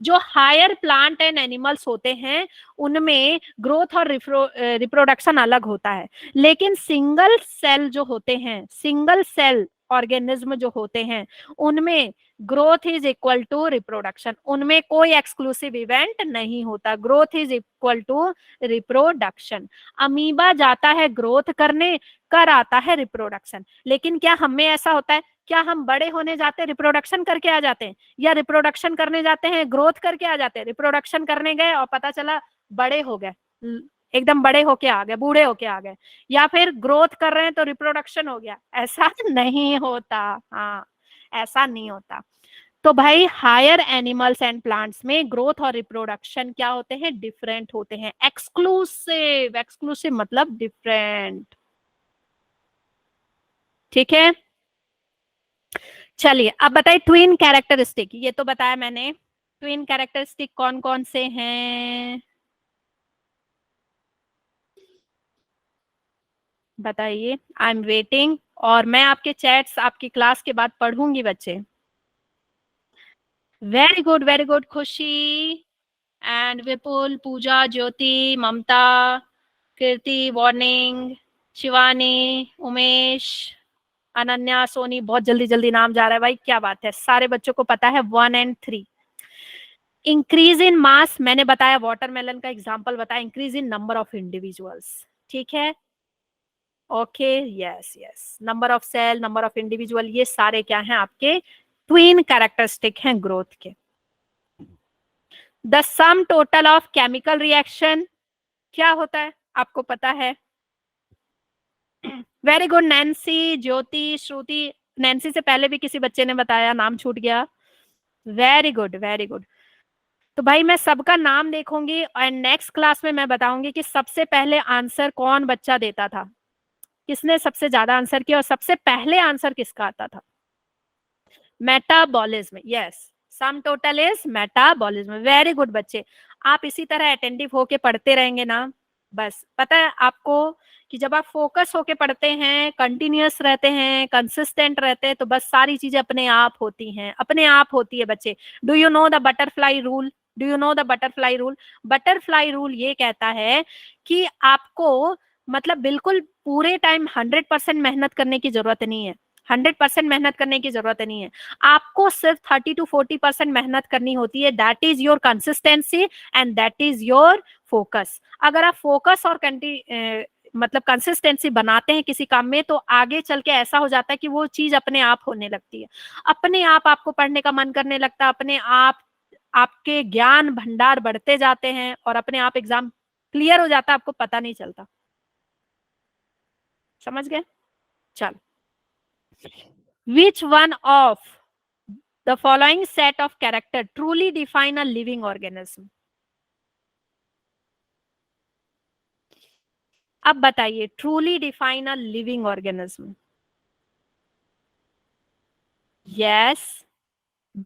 जो हायर प्लांट एंड एनिमल्स होते हैं उनमें ग्रोथ और रिप्रोडक्शन अलग होता है, लेकिन सिंगल सेल जो होते हैं, सिंगल सेल ऑर्गेनिज्म जो होते हैं उनमें growth is equal to reproduction, उनमें कोई एक्सक्लूसिव इवेंट नहीं होता, growth is equal to reproduction. Amoeba जाता है ग्रोथ करने, कर आता है रिप्रोडक्शन। लेकिन क्या हमें ऐसा होता है, क्या हम बड़े होने जाते हैं रिप्रोडक्शन करके आ जाते हैं, या रिप्रोडक्शन करने जाते हैं ग्रोथ करके आ जाते हैं? रिप्रोडक्शन करने गए और पता चला बड़े हो गए, एकदम बड़े होके आ गए, बूढ़े होके आ गए, या फिर ग्रोथ कर रहे हैं तो रिप्रोडक्शन हो गया? ऐसा नहीं होता। हाँ, ऐसा नहीं होता। तो भाई हायर एनिमल्स एंड प्लांट्स में ग्रोथ और रिप्रोडक्शन क्या होते हैं? डिफरेंट होते हैं। एक्सक्लूसिव, एक्सक्लूसिव मतलब डिफरेंट। ठीक है, चलिए अब बताइए ट्विन कैरेक्टरिस्टिक, ये तो बताया मैंने। ट्विन कैरेक्टरिस्टिक कौन कौन से हैं बताइए, आई एम वेटिंग। और मैं आपके चैट्स आपकी क्लास के बाद पढ़ूंगी बच्चे। Very good, very good. Khushi and Vipul, Pooja, Jyoti, Mamta, Kirti, वार्निंग, शिवानी, उमेश, अनन्या, सोनी, बहुत जल्दी जल्दी नाम जा रहा है भाई, क्या बात है, सारे बच्चों को पता है 1 और 3। इंक्रीज इन मास मैंने बताया, वाटरमेलन का एग्जांपल बताया, increase in number of individuals. ठीक है, okay, yes yes, number of cell, number of individual, ये सारे क्या हैं? आपके ट्विन कैरेक्टरिस्टिक हैं ग्रोथ के। The sum total of chemical reaction क्या होता है? आपको पता है? Very good Nancy, Jyoti, Shruti. Nancy से पहले भी किसी बच्चे ने बताया, नाम छूट गया। Very good, very good. तो भाई मैं सबका नाम देखूंगी और नेक्स्ट क्लास में मैं बताऊंगी कि सबसे पहले आंसर कौन बच्चा देता था, किसने सबसे ज्यादा आंसर किया और सबसे पहले आंसर किसका आता था। Metabolism, yes, sum total is metabolism. Very good बच्चे, आप इसी तरह अटेंटिव होके पढ़ते रहेंगे ना, बस पता है आपको कि जब आप फोकस होके पढ़ते हैं, कंटिन्यूअस रहते हैं, कंसिस्टेंट रहते हैं, तो बस सारी चीजें अपने आप होती हैं, अपने आप होती है बच्चे। Do you know the butterfly rule? Do you know the butterfly rule? Butterfly rule ये कहता है कि आपको मतलब बिल्कुल पूरे टाइम 100% मेहनत करने की जरूरत नहीं है, 100% मेहनत करने की जरूरत नहीं है, आपको सिर्फ 30 to 40% मेहनत करनी होती है। That is your consistency and that is your focus. अगर आप फोकस और मतलब कंसिस्टेंसी बनाते हैं किसी काम में, तो आगे चल के ऐसा हो जाता है कि वो चीज अपने आप होने लगती है, अपने आप आपको पढ़ने का मन करने लगता है, अपने आप आपके ज्ञान भंडार बढ़ते जाते हैं और अपने आप एग्जाम क्लियर हो जाता है, आपको पता नहीं चलता। समझ गए? चलो, which one of the following set of character truly define a living organism? अब बताइए, truly define a living organism. yes,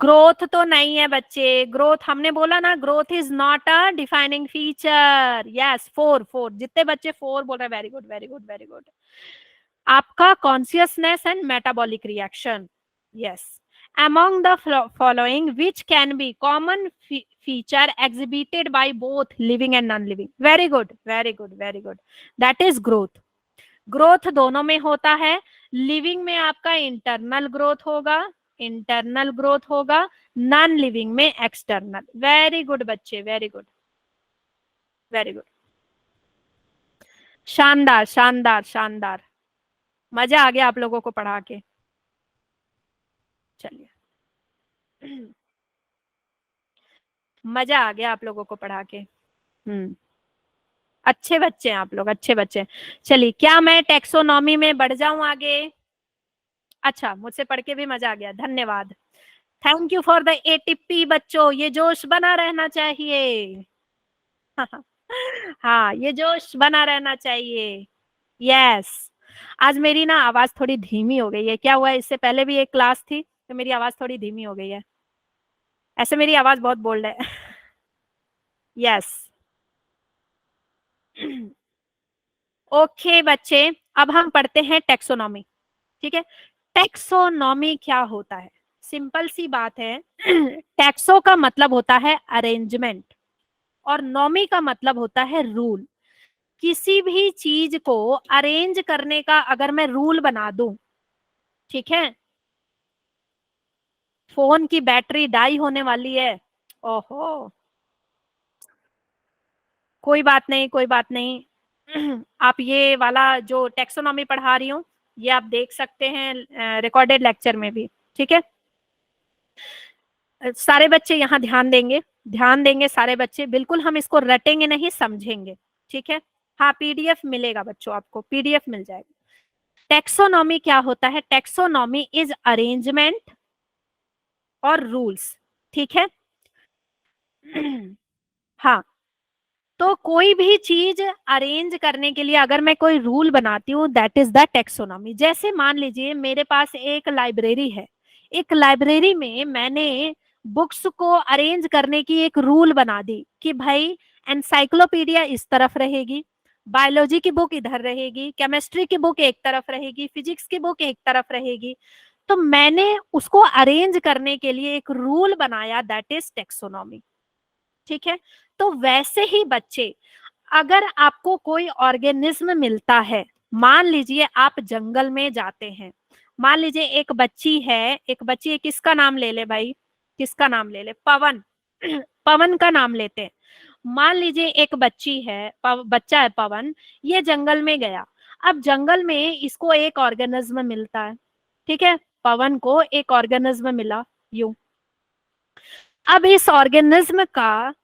growth तो नहीं है बच्चे, ग्रोथ हमने बोला ना, growth is not a defining feature. Yes, 4 जितने बच्चे 4 बोल रहे हैं, very good, very good, very good. आपका consciousness and metabolic reaction, yes. among the following which can be common feature exhibited by both living and non-living? very good, very good, very good, that is growth. Growth दोनों में होता है। Living में आपका internal growth होगा, internal growth होगा, non living में external. Very good बच्चे, वेरी गुड, वेरी गुड, शानदार शानदार शानदार, मजा आ गया आप लोगों को पढ़ा के। चलिए, मजा आ गया आप लोगों को पढ़ा के। अच्छे बच्चे हैं आप लोग, अच्छे बच्चे। चलिए, क्या मैं टेक्सोनॉमी में बढ़ जाऊं आगे? अच्छा, मुझसे पढ़ के भी मजा आ गया, धन्यवाद। Thank you for the ATP बच्चों, ये जोश बना रहना चाहिए। हाँ, ये जोश बना रहना चाहिए। यस, आज मेरी ना आवाज थोड़ी धीमी हो गई है, क्या हुआ, इससे पहले भी एक क्लास थी तो मेरी आवाज थोड़ी धीमी हो गई है, ऐसे मेरी आवाज बहुत बोल्ड है। यस, ओके बच्चे, अब हम पढ़ते हैं टेक्सोनॉमी। ठीक है, टेक्सोनॉमी क्या होता है? सिंपल सी बात है। टेक्सो का मतलब होता है अरेंजमेंट और नॉमी का मतलब होता है रूल। किसी भी चीज को अरेंज करने का अगर मैं रूल बना दूं ठीक है, फोन की बैटरी डाई होने वाली है। ओहो, कोई बात नहीं, कोई बात नहीं। आप ये वाला जो टेक्सोनॉमी पढ़ा रही हूँ ये आप देख सकते हैं रिकॉर्डेड लेक्चर में भी, ठीक है। सारे बच्चे यहाँ ध्यान देंगे, ध्यान देंगे सारे बच्चे, बिल्कुल हम इसको रटेंगे नहीं, समझेंगे, ठीक है। हाँ, पीडीएफ मिलेगा बच्चों, आपको पीडीएफ मिल जाएगा। टेक्सोनॉमी क्या होता है? टेक्सोनॉमी इज अरेंजमेंट और रूल्स, ठीक है। हाँ, तो कोई भी चीज अरेंज करने के लिए अगर मैं कोई रूल बनाती हूँ, दैट इज द टेक्सोनॉमी। जैसे मान लीजिए मेरे पास एक लाइब्रेरी है, एक लाइब्रेरी में मैंने बुक्स को अरेंज करने की एक रूल बना दी कि भाई एनसाइक्लोपीडिया इस तरफ रहेगी, बायोलॉजी की बुक इधर रहेगी, केमिस्ट्री की बुक एक तरफ रहेगी, फिजिक्स की बुक एक तरफ रहेगी। तो मैंने उसको अरेंज करने के लिए एक रूल बनाया, दैट इज टेक्सोनॉमी, ठीक है। तो वैसे ही बच्चे, अगर आपको कोई ऑर्गेनिज्म मिलता है, मान लीजिए आप जंगल में जाते हैं, मान लीजिए एक बच्ची है, एक बच्ची है, किसका नाम ले ले भाई, किसका नाम ले ले? पवन। पवन का नाम लेते हैं। मान लीजिए एक बच्ची है, बच्चा है पवन, ये जंगल में गया। अब जंगल में इसको एक ऑर्गेनिज्म मिलता है, ठीक है, पवन को एक ऑर्गेनिज्म मिला, यूं। अब इस ऑर्गेनिज्म का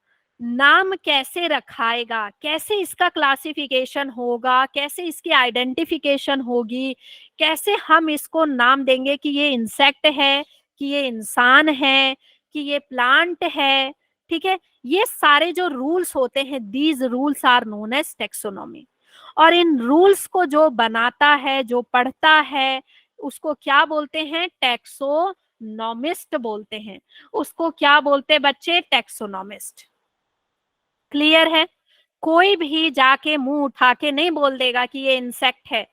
नाम कैसे रखाएगा, कैसे इसका क्लासिफिकेशन होगा, कैसे इसकी आइडेंटिफिकेशन होगी, कैसे हम इसको नाम देंगे कि ये इंसेक्ट है, कि ये इंसान है, कि ये प्लांट है, ठीक है। ये सारे जो रूल्स होते हैं, these rules are known as taxonomy. और इन रूल्स को जो बनाता है, जो पढ़ता है, उसको क्या बोलते हैं? टेक्सोनॉमिस्ट बोलते हैं। उसको क्या बोलते हैं बच्चे? टेक्सोनॉमिस्ट। क्लियर है? कोई भी जाके मुंह उठा के नहीं बोल देगा कि ये इंसेक्ट है।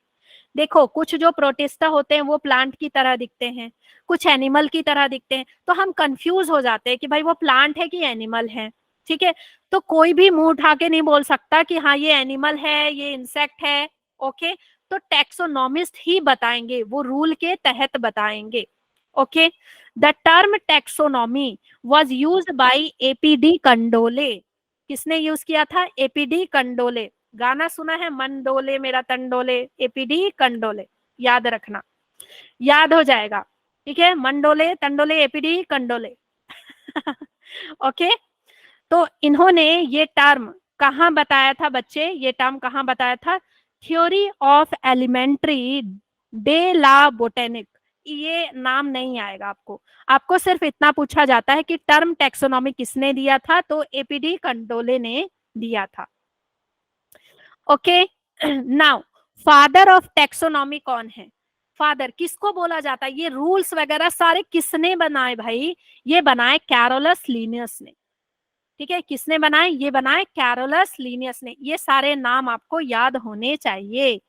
देखो, कुछ जो प्रोटिस्टा होते हैं वो प्लांट की तरह दिखते हैं, कुछ एनिमल की तरह दिखते हैं, तो हम कंफ्यूज हो जाते हैं कि भाई वो प्लांट है कि एनिमल है, ठीक है। तो कोई भी मुंह उठा के नहीं बोल सकता कि हाँ ये एनिमल है, ये इंसेक्ट है, ओके। तो टैक्सोनॉमिस्ट ही बताएंगे, वो रूल के तहत बताएंगे, okay. The term taxonomy was used by APD कंडोले। किसने यूज किया था? एपीडी कंडोले। गाना सुना है, मन डोले मेरा तंडोले, एपीडी कंडोले, याद रखना, याद हो जाएगा, ठीक है। मन डोले तंडोले, एपीडी कंडोले। ओके, तो इन्होंने ये टर्म कहाँ बताया था बच्चे? ये टर्म कहाँ बताया था? थ्योरी ऑफ एलिमेंट्री डे ला बोटेनिक। ये नाम नहीं आएगा आपको, आपको सिर्फ इतना पूछा जाता है कि टर्म टैक्सोनॉमी किसने दिया था? तो एपीडी कंडोले ने दिया था, okay. Now, father of taxonomy कौन है? फादर किसको बोला जाता है? ये रूल्स वगैरह सारे किसने बनाए भाई? ये बनाए कैरोलस लीनियस ने, ठीक है। किसने बनाए? ये बनाए कैरोलस लीनियस ने। ये सारे नाम आपको याद होने चाहिए,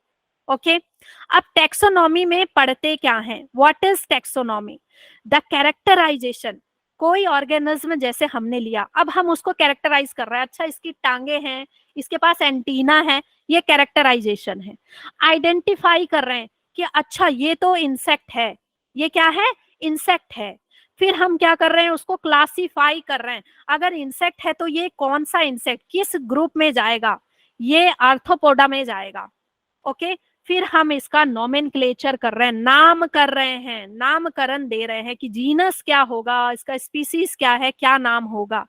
ओके। अब टैक्सोनॉमी में पढ़ते क्या हैं? What is taxonomy? The characterisation. कोई ऑर्गेनिज्म जैसे हमने लिया, अब हम उसको कैरेक्टराइज कर रहे हैं, अच्छा इसकी टांगे हैं, इसके पास एंटीना है, ये कैरेक्टराइजेशन है। आइडेंटिफाई कर रहे हैं कि अच्छा ये तो इंसेक्ट है, ये क्या है? इंसेक्ट है। फिर हम क्या कर रहे हैं? उसको क्लासिफाई कर रहे हैं, अगर इंसेक्ट है तो ये कौन सा इंसेक्ट, किस ग्रुप में जाएगा? ये आर्थ्रोपोडा में जाएगा, ओके। फिर हम इसका नोमेनक्लेचर कर रहे हैं, नाम कर रहे हैं, नामकरण दे रहे हैं कि जीनस क्या होगा, इसका स्पीसीज क्या है, क्या नाम होगा।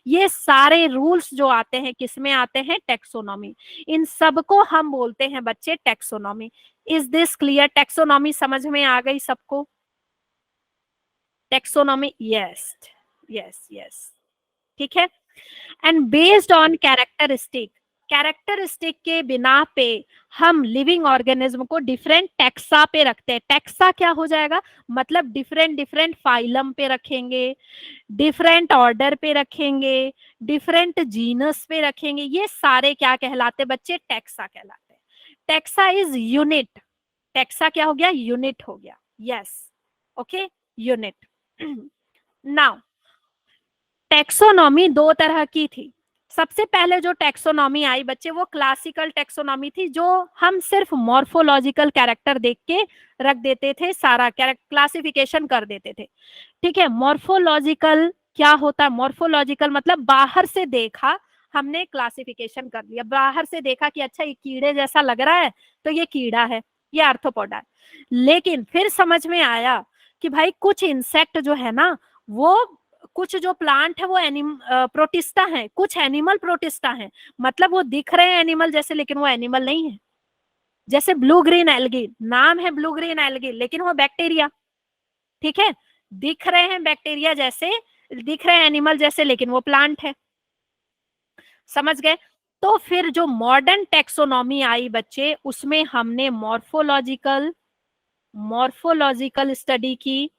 ये सारे रूल्स जो आते हैं किस में आते हैं? टैक्सोनॉमी। इन सबको हम बोलते हैं बच्चे taxonomy. Is this clear? Taxonomy समझ में आ गई सबको? टैक्सोनॉमी, यस यस यस, ठीक है। And based on characteristic, characteristic के बिना पे हम लिविंग ऑर्गेनिज्म को डिफरेंट टैक्सा पे रखते हैं। टैक्सा क्या हो जाएगा? मतलब डिफरेंट डिफरेंट फाइलम पे रखेंगे, डिफरेंट ऑर्डर पे रखेंगे, डिफरेंट जीनस पे रखेंगे। ये सारे क्या कहलाते बच्चे? टैक्सा कहलाते हैं। Taxa is unit. टैक्सा क्या हो गया? यूनिट हो गया, yes, okay, unit. Now, taxonomy दो तरह की थी, सबसे पहले जो टैक्सोनॉमी आई बच्चे वो क्लासिकल टैक्सोनॉमी थी, जो हम सिर्फ मॉर्फोलॉजिकल कैरेक्टर देख के रख देते थे, सारा क्लासिफिकेशन कर देते थे। ठीक है, मॉर्फोलॉजिकल क्या होता है? मॉर्फोलॉजिकल मतलब बाहर से देखा हमने क्लासिफिकेशन कर लिया, बाहर से देखा कि अच्छा ये कीड़े जैसा लग रहा है तो ये कीड़ा है, ये आर्थ्रोपोडा है। लेकिन फिर समझ में आया कि भाई कुछ इंसेक्ट जो है ना, वो कुछ जो प्लांट है वो प्रोटिस्टा है, कुछ एनिमल प्रोटिस्टा है, मतलब वो दिख रहे हैं एनिमल जैसे लेकिन वो एनिमल नहीं है। जैसे ब्लू ग्रीन एल्गी, नाम है ब्लू ग्रीन एल्गी लेकिन वो बैक्टीरिया। ठीक है, दिख रहे हैं बैक्टीरिया जैसे, दिख रहे हैं एनिमल जैसे लेकिन वो प्लांट है। समझ गए? तो फिर जो मॉडर्न टेक्सोनॉमी आई बच्चे, उसमें हमने मॉर्फोलॉजिकल स्टडी की,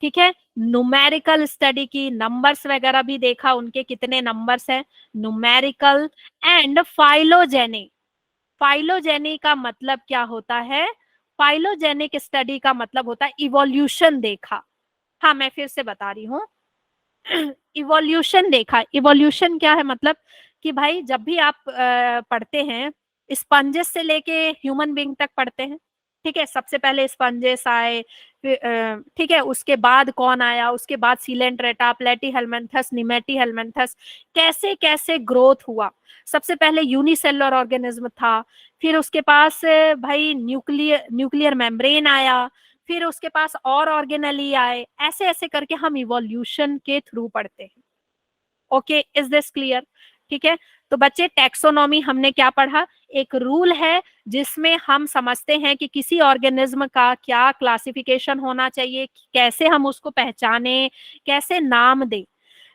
ठीक है, न्यूमेरिकल स्टडी की, नंबर्स वगैरह भी देखा उनके कितने नंबर्स हैं, न्यूमेरिकल एंड फाइलोजेनिक। फाइलोजेनिक का मतलब क्या होता है? फाइलोजेनिक स्टडी का मतलब होता है इवोल्यूशन देखा। हाँ, मैं फिर से बता रही हूँ, इवोल्यूशन देखा। इवोल्यूशन क्या है? मतलब कि भाई जब भी आप पढ़ते हैं, स्पंजेस से लेके ह्यूमन बीइंग तक पढ़ते हैं, ठीक है, सबसे पहले स्पंजेस आए, ठीक है, उसके बाद कौन आया, उसके बाद सीलेंट्रेटा, प्लेटीहेल्मिन्थस, निमेटीहेल्मिन्थस, कैसे कैसे ग्रोथ हुआ। सबसे पहले यूनिसेलुलर ऑर्गेनिज्म था, फिर उसके पास भाई न्यूक्लियर मेम्ब्रेन आया, फिर उसके पास और ऑर्गेनेली आए, ऐसे ऐसे करके हम इवोल्यूशन के थ्रू पढ़ते हैं। Okay, is this clear? ठीक है, तो बच्चे टैक्सोनॉमी हमने क्या पढ़ा? एक रूल है जिसमें हम समझते हैं कि किसी ऑर्गेनिज्म का क्या क्लासिफिकेशन होना चाहिए, कैसे हम उसको पहचाने, कैसे नाम दें।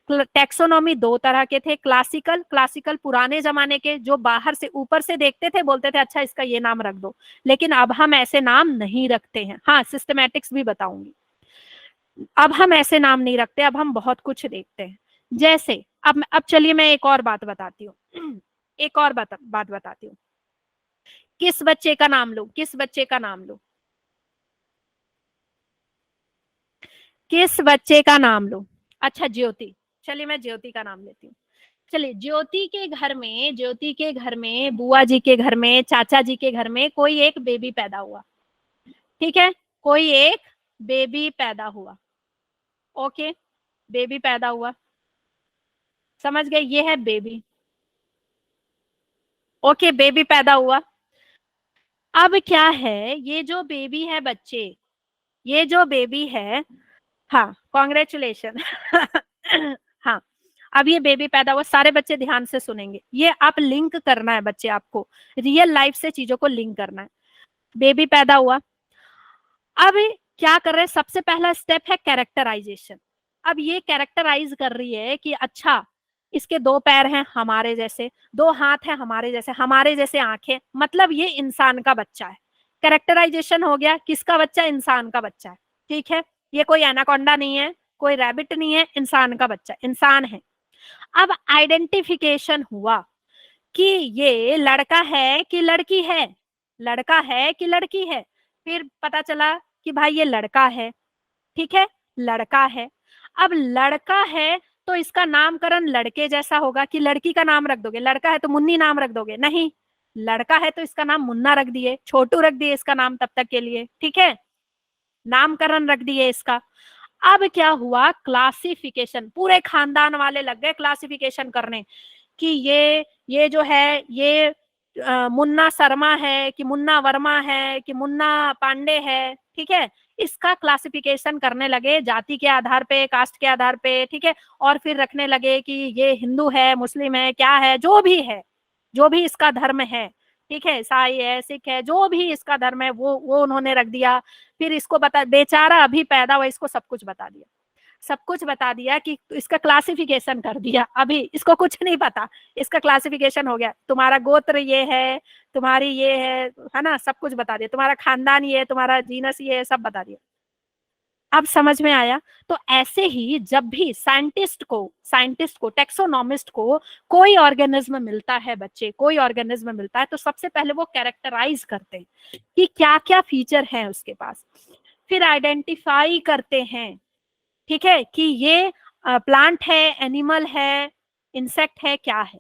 टैक्सोनॉमी दो तरह के थे, क्लासिकल पुराने जमाने के, जो बाहर से ऊपर से देखते थे, बोलते थे अच्छा इसका ये नाम रख दो, लेकिन अब हम ऐसे नाम नहीं रखते हैं। हाँ, सिस्टमैटिक्स भी बताऊंगी। अब हम ऐसे नाम नहीं रखते, अब हम बहुत कुछ देखते हैं। जैसे अब चलिए मैं एक और बात बताती हूँ, एक और बात बताती हूँ। किस बच्चे का नाम लो, किस बच्चे का नाम लो, किस बच्चे का नाम लो? अच्छा, ज्योति। चलिए मैं ज्योति का नाम लेती हूँ। चलिए, ज्योति के घर में, बुआ जी के घर में, चाचा जी के घर में कोई एक बेबी पैदा हुआ। ठीक है, कोई एक बेबी पैदा हुआ। ओके, बेबी पैदा हुआ, समझ गए? ये है बेबी। ओके, बेबी पैदा हुआ। अब क्या है, ये जो बेबी है बच्चे, ये जो बेबी है, हाँ कॉन्ग्रेचुलेशन हाँ, अब ये बेबी पैदा हुआ, सारे बच्चे ध्यान से सुनेंगे, ये आप लिंक करना है बच्चे, आपको रियल लाइफ से चीजों को लिंक करना है। बेबी पैदा हुआ, अब क्या कर रहे हैं? सबसे पहला स्टेप है कैरेक्टराइजेशन। अब ये कैरेक्टराइज कर रही है कि अच्छा इसके दो पैर हैं हमारे जैसे, दो हाथ हैं हमारे जैसे आंखें, मतलब ये इंसान का बच्चा है। कैरेक्टराइजेशन हो गया, किसका बच्चा? इंसान का बच्चा है। ठीक है, ये कोई एनाकोंडा नहीं है, कोई रैबिट नहीं है, इंसान का बच्चा, इंसान है। अब आइडेंटिफिकेशन हुआ कि ये लड़का है कि लड़की है, लड़का है कि लड़की है। फिर पता चला कि भाई ये लड़का है, ठीक है, लड़का है। अब लड़का है तो इसका नामकरण लड़के जैसा होगा कि लड़की का नाम रख दोगे? लड़का है तो मुन्नी नाम रख दोगे? नहीं, लड़का है तो इसका नाम मुन्ना रख दिए, छोटू रख दिए इसका नाम तब तक के लिए, ठीक है, नामकरण रख दिए इसका। अब क्या हुआ? क्लासिफिकेशन, पूरे खानदान वाले लग गए क्लासिफिकेशन करने कि ये जो है ये मुन्ना शर्मा है कि मुन्ना वर्मा है कि मुन्ना पांडे है, ठीक है, इसका क्लासिफिकेशन करने लगे जाति के आधार पे, कास्ट के आधार पे, ठीक है, और फिर रखने लगे कि ये हिंदू है, मुस्लिम है, क्या है, जो भी है, जो भी इसका धर्म है, ठीक है, ईसाई है, सिख है, जो भी इसका धर्म है वो उन्होंने रख दिया। फिर इसको बता, बेचारा अभी पैदा हुआ, इसको सब कुछ बता दिया, सब कुछ बता दिया कि इसका क्लासिफिकेशन कर दिया, अभी इसको कुछ नहीं पता, इसका क्लासिफिकेशन हो गया, तुम्हारा गोत्र ये है, तुम्हारी ये है ना, सब कुछ बता दिया, तुम्हारा खानदान ये है, तुम्हारा जीनस ये है, सब बता दिया। अब समझ में आया? तो ऐसे ही जब भी साइंटिस्ट को टेक्सोनॉमिस्ट को कोई ऑर्गेनिज्म मिलता है बच्चे, कोई ऑर्गेनिज्म मिलता है, तो सबसे पहले वो कैरेक्टराइज करते हैं कि क्या क्या फीचर हैं उसके पास, फिर आइडेंटिफाई करते हैं, ठीक है, कि ये प्लांट है, एनिमल है, इंसेक्ट है, क्या है।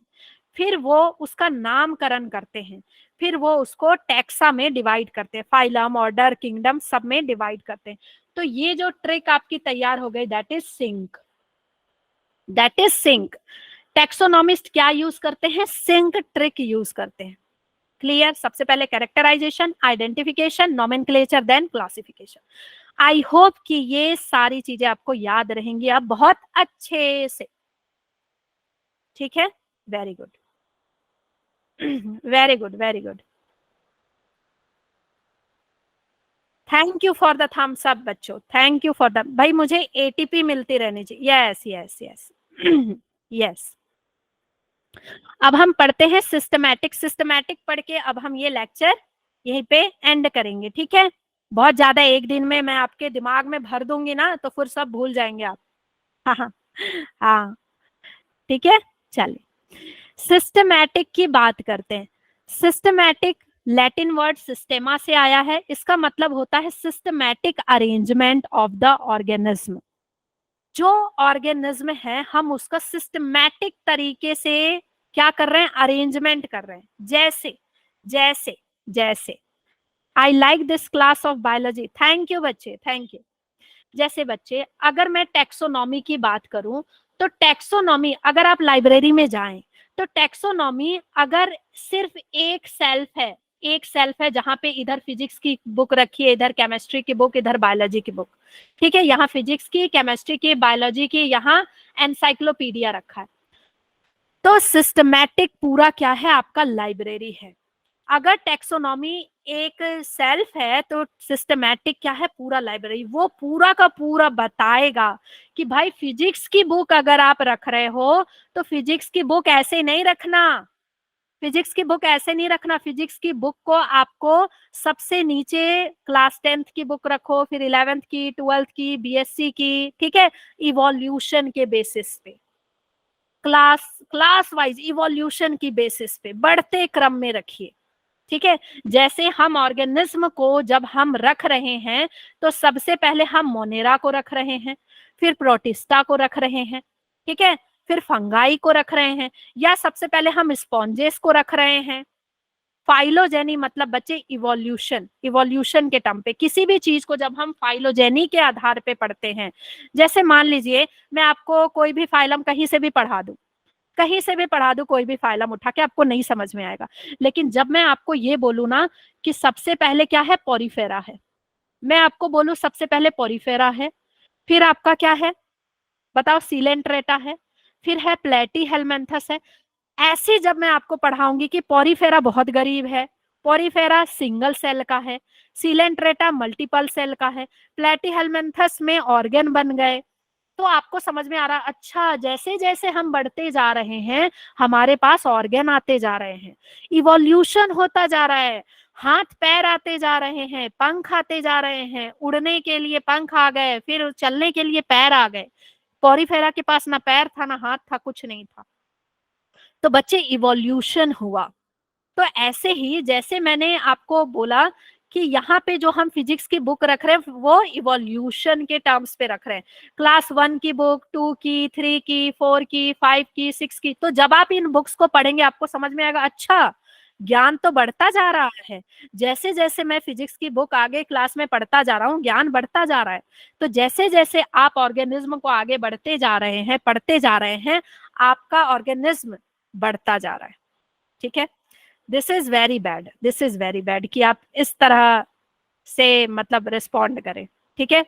फिर वो उसका नामकरण करते हैं, फिर वो उसको टैक्सा में डिवाइड करते हैं, फाइलम, ऑर्डर, किंगडम सब में डिवाइड करते हैं। तो ये जो ट्रिक आपकी तैयार हो गई, that is sync, that is sync. Taxonomist क्या यूज करते हैं? सिंक ट्रिक यूज करते हैं। क्लियर? सबसे पहले characterisation, identification, nomenclature, then classification. I hope कि ये सारी चीजें आपको याद रहेंगी अब बहुत अच्छे से। ठीक है, very good, very good, very good. Thank you for the thumbs up बच्चों, थैंक यू फॉर द, भाई मुझे एटीपी मिलती रहनी चाहिए। Yes yes yes yes. अब हम पढ़ते हैं सिस्टमैटिक। सिस्टमैटिक पढ़ के अब हम ये लेक्चर यहीं पे एंड करेंगे। ठीक है, बहुत ज्यादा एक दिन में मैं आपके दिमाग में भर दूंगी ना तो फिर सब भूल जाएंगे आप। हाँ हाँ हाँ, ठीक है, चलिए सिस्टमैटिक की बात करते हैं। सिस्टमैटिक लैटिन वर्ड सिस्टेमा से आया है, इसका मतलब होता है systematic arrangement of the organism. जो ऑर्गेनिज्म है हम उसका सिस्टमैटिक तरीके से क्या कर रहे हैं? अरेंजमेंट कर रहे हैं। जैसे जैसे जैसे I like this class of biology, thank you बच्चे, थैंक यू। जैसे बच्चे, अगर मैं टैक्सोनॉमी की बात करूं तो टैक्सोनॉमी, अगर आप लाइब्रेरी में जाएं तो टैक्सोनॉमी अगर सिर्फ एक सेल्फ है, एक सेल्फ है जहां पे इधर फिजिक्स की बुक रखी है, इधर केमिस्ट्री की बुक, इधर बायोलॉजी की बुक, ठीक है, यहाँ फिजिक्स की, केमिस्ट्री की, बायोलॉजी की, यहाँ एनसाइक्लोपीडिया रखा है, तो सिस्टमैटिक पूरा क्या है? आपका लाइब्रेरी है। अगर टैक्सोनॉमी एक सेल्फ है तो सिस्टमैटिक क्या है? पूरा लाइब्रेरी। वो पूरा का पूरा बताएगा कि भाई फिजिक्स की बुक अगर आप रख रहे हो तो फिजिक्स की बुक ऐसे नहीं रखना, फिजिक्स की बुक ऐसे नहीं रखना, फिजिक्स की बुक को आपको सबसे नीचे क्लास 10th की बुक रखो, फिर 11th की, 12th की, बीएससी की, ठीक है, इवोल्यूशन के बेसिस पे, क्लास वाइज इवोल्यूशन की बेसिस पे बढ़ते क्रम में रखिए। ठीक है, जैसे हम ऑर्गेनिज्म को जब हम रख रहे हैं तो सबसे पहले हम मोनेरा को रख रहे हैं, फिर प्रोटिस्टा को रख रहे हैं, ठीक है, फिर फंगाई को रख रहे हैं, या सबसे पहले हम स्पॉन्जेस को रख रहे हैं। फाइलोजेनी मतलब बच्चे इवोल्यूशन, इवोल्यूशन के टर्म पे किसी भी चीज को जब हम फाइलोजेनी के आधार पे पढ़ते हैं, जैसे मान लीजिए मैं आपको कोई भी फाइलम कहीं से भी पढ़ा दूं, कहीं से भी पढ़ा दूं, कोई भी फाइलम उठा के, आपको नहीं समझ में आएगा। लेकिन जब मैं आपको ये बोलूं ना कि सबसे पहले क्या है? पोरिफेरा है, मैं आपको बोलूं सबसे पहले पोरिफेरा है, फिर आपका क्या है बताओ? सीलेंट्रेटा है, फिर है प्लेटी हेलमेंथस है। ऐसी जब मैं आपको पढ़ाऊंगी कि पोरिफेरा बहुत गरीब है, पोरिफेरा सिंगल सेल का है, सीलेंट्रेटा मल्टीपल सेल का है, प्लेटी हेलमेंथस में ऑर्गन बन गए, तो आपको समझ में आ रहा, अच्छा जैसे जैसे हम बढ़ते जा रहे हैं हमारे पास ऑर्गन आते जा रहे हैं, इवोल्यूशन होता जा रहा है, हाथ पैर आते जा रहे हैं, पंख आते जा रहे हैं, उड़ने के लिए पंख आ गए, फिर चलने के लिए पैर आ गए। पोरिफेरा के पास ना पैर था ना हाथ था, कुछ नहीं था। तो बच्चे इवोल्यूशन हुआ। तो ऐसे ही जैसे मैंने आपको बोला कि यहाँ पे जो हम फिजिक्स की बुक रख रहे हैं वो इवोल्यूशन के टर्म्स पे रख रहे हैं, क्लास 1 की बुक, 2 की, 3 की, 4 की, 5 की, 6 की। तो जब आप इन बुक्स को पढ़ेंगे आपको समझ में आएगा, अच्छा ज्ञान तो बढ़ता जा रहा है, जैसे जैसे मैं फिजिक्स की बुक आगे क्लास में पढ़ता जा रहा हूँ ज्ञान बढ़ता जा रहा है। तो जैसे जैसे आप ऑर्गेनिज्म को आगे बढ़ते जा रहे हैं, पढ़ते जा रहे हैं, आपका ऑर्गेनिज्म बढ़ता जा रहा है। ठीक है, this is very bad, this is very bad कि आप इस तरह से मतलब रिस्पॉन्ड करें। ठीक है,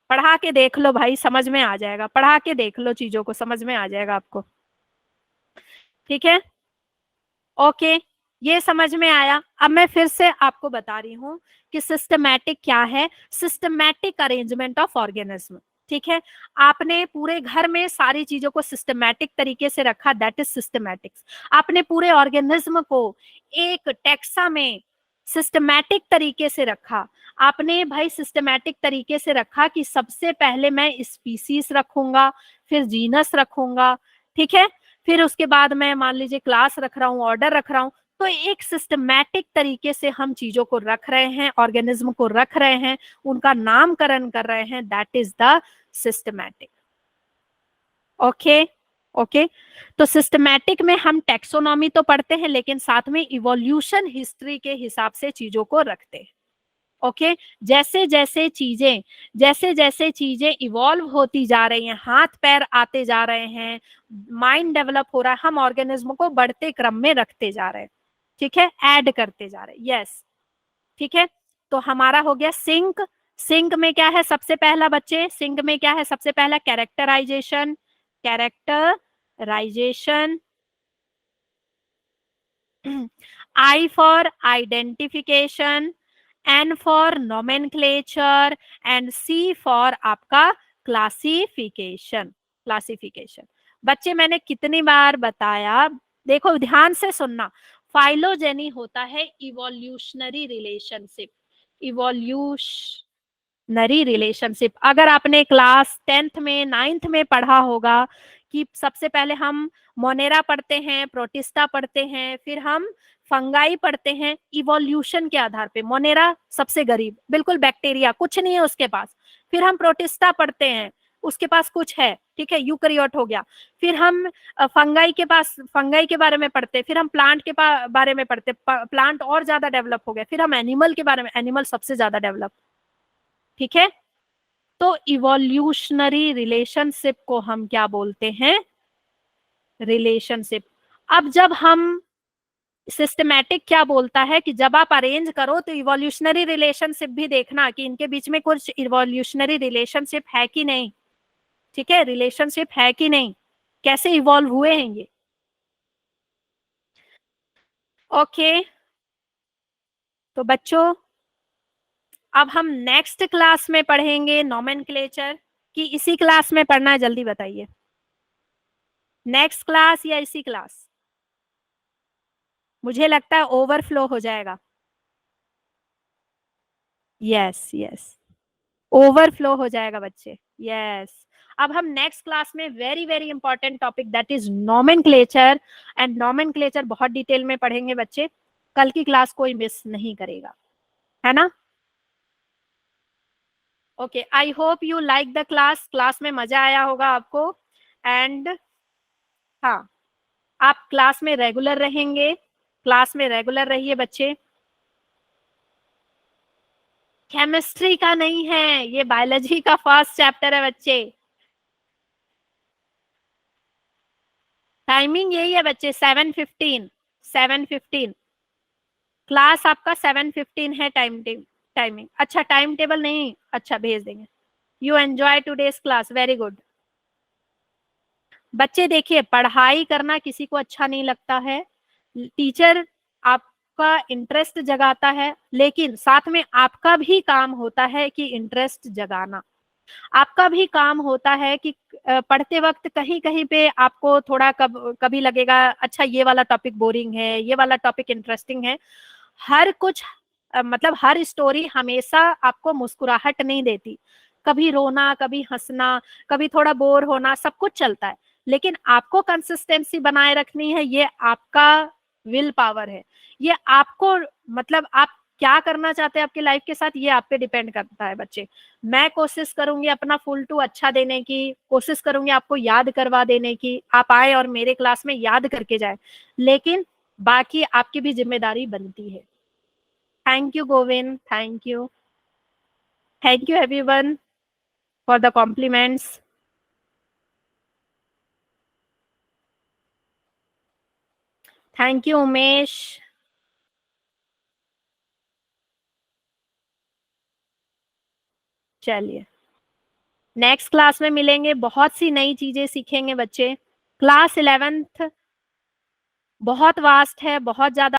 पढ़ा के देख लो भाई, समझ में आ जाएगा, पढ़ा के देख लो, चीजों को समझ में आ जाएगा आपको। ठीक है, ओके, ये समझ में आया। अब मैं फिर से आपको बता रही हूँ कि सिस्टमैटिक क्या है। Systematic arrangement of organism. ठीक है, आपने पूरे घर में सारी चीजों को सिस्टमैटिक तरीके से रखा, दैट इज सिस्टमैटिक्स। आपने पूरे ऑर्गेनिज्म को एक टैक्सा में सिस्टमैटिक तरीके से रखा। आपने भाई सिस्टमैटिक तरीके से रखा कि सबसे पहले मैं स्पीसीज रखूंगा, फिर जीनस रखूंगा, ठीक है, फिर उसके बाद मैं मान लीजिए क्लास रख रहा हूँ, ऑर्डर रख रहा हूँ। तो एक सिस्टमैटिक तरीके से हम चीजों को रख रहे हैं, ऑर्गेनिज्म को रख रहे हैं, उनका नामकरण कर रहे हैं, that is the systematic. Okay okay तो सिस्टमैटिक में हम टेक्सोनॉमी तो पढ़ते हैं लेकिन साथ में इवोल्यूशन हिस्ट्री के हिसाब से चीजों को रखते हैं। ओके जैसे जैसे चीजें इवॉल्व होती जा रही हैं, हाथ पैर आते जा रहे हैं, माइंड डेवलप हो रहा है, हम ऑर्गेनिज्म को बढ़ते क्रम में रखते जा रहे हैं, ठीक है, ऐड करते जा रहे हैं। यस ठीक है, तो हमारा हो गया सिंक। सिंक में क्या है सबसे पहला बच्चे, सिंक में क्या है सबसे पहला, characterisation. Characterisation, I for identification, N for nomenclature and C for आपका क्लासिफिकेशन। क्लासिफिकेशन बच्चे मैंने कितनी बार बताया, देखो ध्यान से सुनना, फाइलोजेनी होता है इवोल्यूशनरी रिलेशनशिप। इवोल्यूशनरी रिलेशनशिप अगर आपने क्लास 10th में 9th में पढ़ा होगा कि सबसे पहले हम मोनेरा पढ़ते हैं, प्रोटिस्टा पढ़ते हैं, फिर हम फंगाई पढ़ते हैं इवोल्यूशन के आधार पे। मोनेरा सबसे गरीब, बिल्कुल बैक्टीरिया, कुछ नहीं है उसके पास। फिर हम प्रोटिस्टा पढ़ते हैं, उसके पास कुछ है, ठीक है, यूकैरियोट हो गया। फिर हम फंगाई के पास, फंगाई के बारे में पढ़ते, फिर हम प्लांट के बारे में पढ़ते, प्लांट और ज्यादा डेवलप हो गया। फिर हम एनिमल के बारे में, एनिमल सबसे ज्यादा डेवलप, ठीक है। तो इवोल्यूशनरी रिलेशनशिप को हम क्या बोलते हैं, रिलेशनशिप। अब जब हम सिस्टमैटिक क्या बोलता है कि जब आप अरेंज करो तो इवोल्यूशनरी रिलेशनशिप भी देखना कि इनके बीच में कुछ इवोल्यूशनरी रिलेशनशिप है कि नहीं, ठीक है, रिलेशनशिप है कि नहीं, कैसे इवॉल्व हुए हैं ये। ओके तो बच्चों अब हम नेक्स्ट क्लास में पढ़ेंगे नोमेनक्लेचर, कि इसी क्लास में पढ़ना है, जल्दी बताइए, नेक्स्ट क्लास या इसी क्लास। मुझे लगता है ओवरफ्लो हो जाएगा। यस यस ओवरफ्लो हो जाएगा बच्चे। यस अब हम नेक्स्ट क्लास में very very important topic that is nomenclature, and nomenclature बहुत डिटेल में पढ़ेंगे बच्चे। कल की क्लास कोई मिस नहीं करेगा, है ना। Okay I hope you like the class, class में मजा आया होगा आपको। एंड हाँ आप क्लास में रेगुलर रहेंगे, क्लास में रेगुलर रहिए बच्चे। केमिस्ट्री का नहीं है, ये बायोलॉजी का फर्स्ट चैप्टर है बच्चे। टाइमिंग यही है बच्चे 7:15, 7:15 क्लास आपका 7:15 है टाइमिंग। अच्छा टाइम टेबल नहीं, अच्छा भेज देंगे। You enjoy today's class, very good. बच्चे देखिए पढ़ाई करना किसी को अच्छा नहीं लगता है, टीचर आपका इंटरेस्ट जगाता है, लेकिन साथ में आपका भी काम होता है कि इंटरेस्ट जगाना। आपका भी काम होता है कि पढ़ते वक्त कहीं कहीं पे आपको थोड़ा कभी लगेगा अच्छा ये वाला टॉपिक बोरिंग है, ये वाला टॉपिक इंटरेस्टिंग है। हर कुछ मतलब हर स्टोरी हमेशा आपको मुस्कुराहट नहीं देती, कभी रोना, कभी हंसना, कभी थोड़ा बोर होना, सब कुछ चलता है। लेकिन आपको कंसिस्टेंसी बनाए रखनी है, ये आपका विल पावर है, ये आपको मतलब आप क्या करना चाहते हैं आपकी लाइफ के साथ, ये आप पे डिपेंड करता है बच्चे। मैं कोशिश करूंगी अपना फुल टू अच्छा देने की, कोशिश करूंगी आपको याद करवा देने की, आप आए और मेरे क्लास में याद करके जाए, लेकिन बाकी आपकी भी जिम्मेदारी बनती है। Thank you Govind, thank you everyone for the compliments. Thank you Umesh. चलिए नेक्स्ट क्लास में मिलेंगे, बहुत सी नई चीजें सीखेंगे बच्चे। क्लास 11th बहुत वास्ट है, बहुत ज्यादा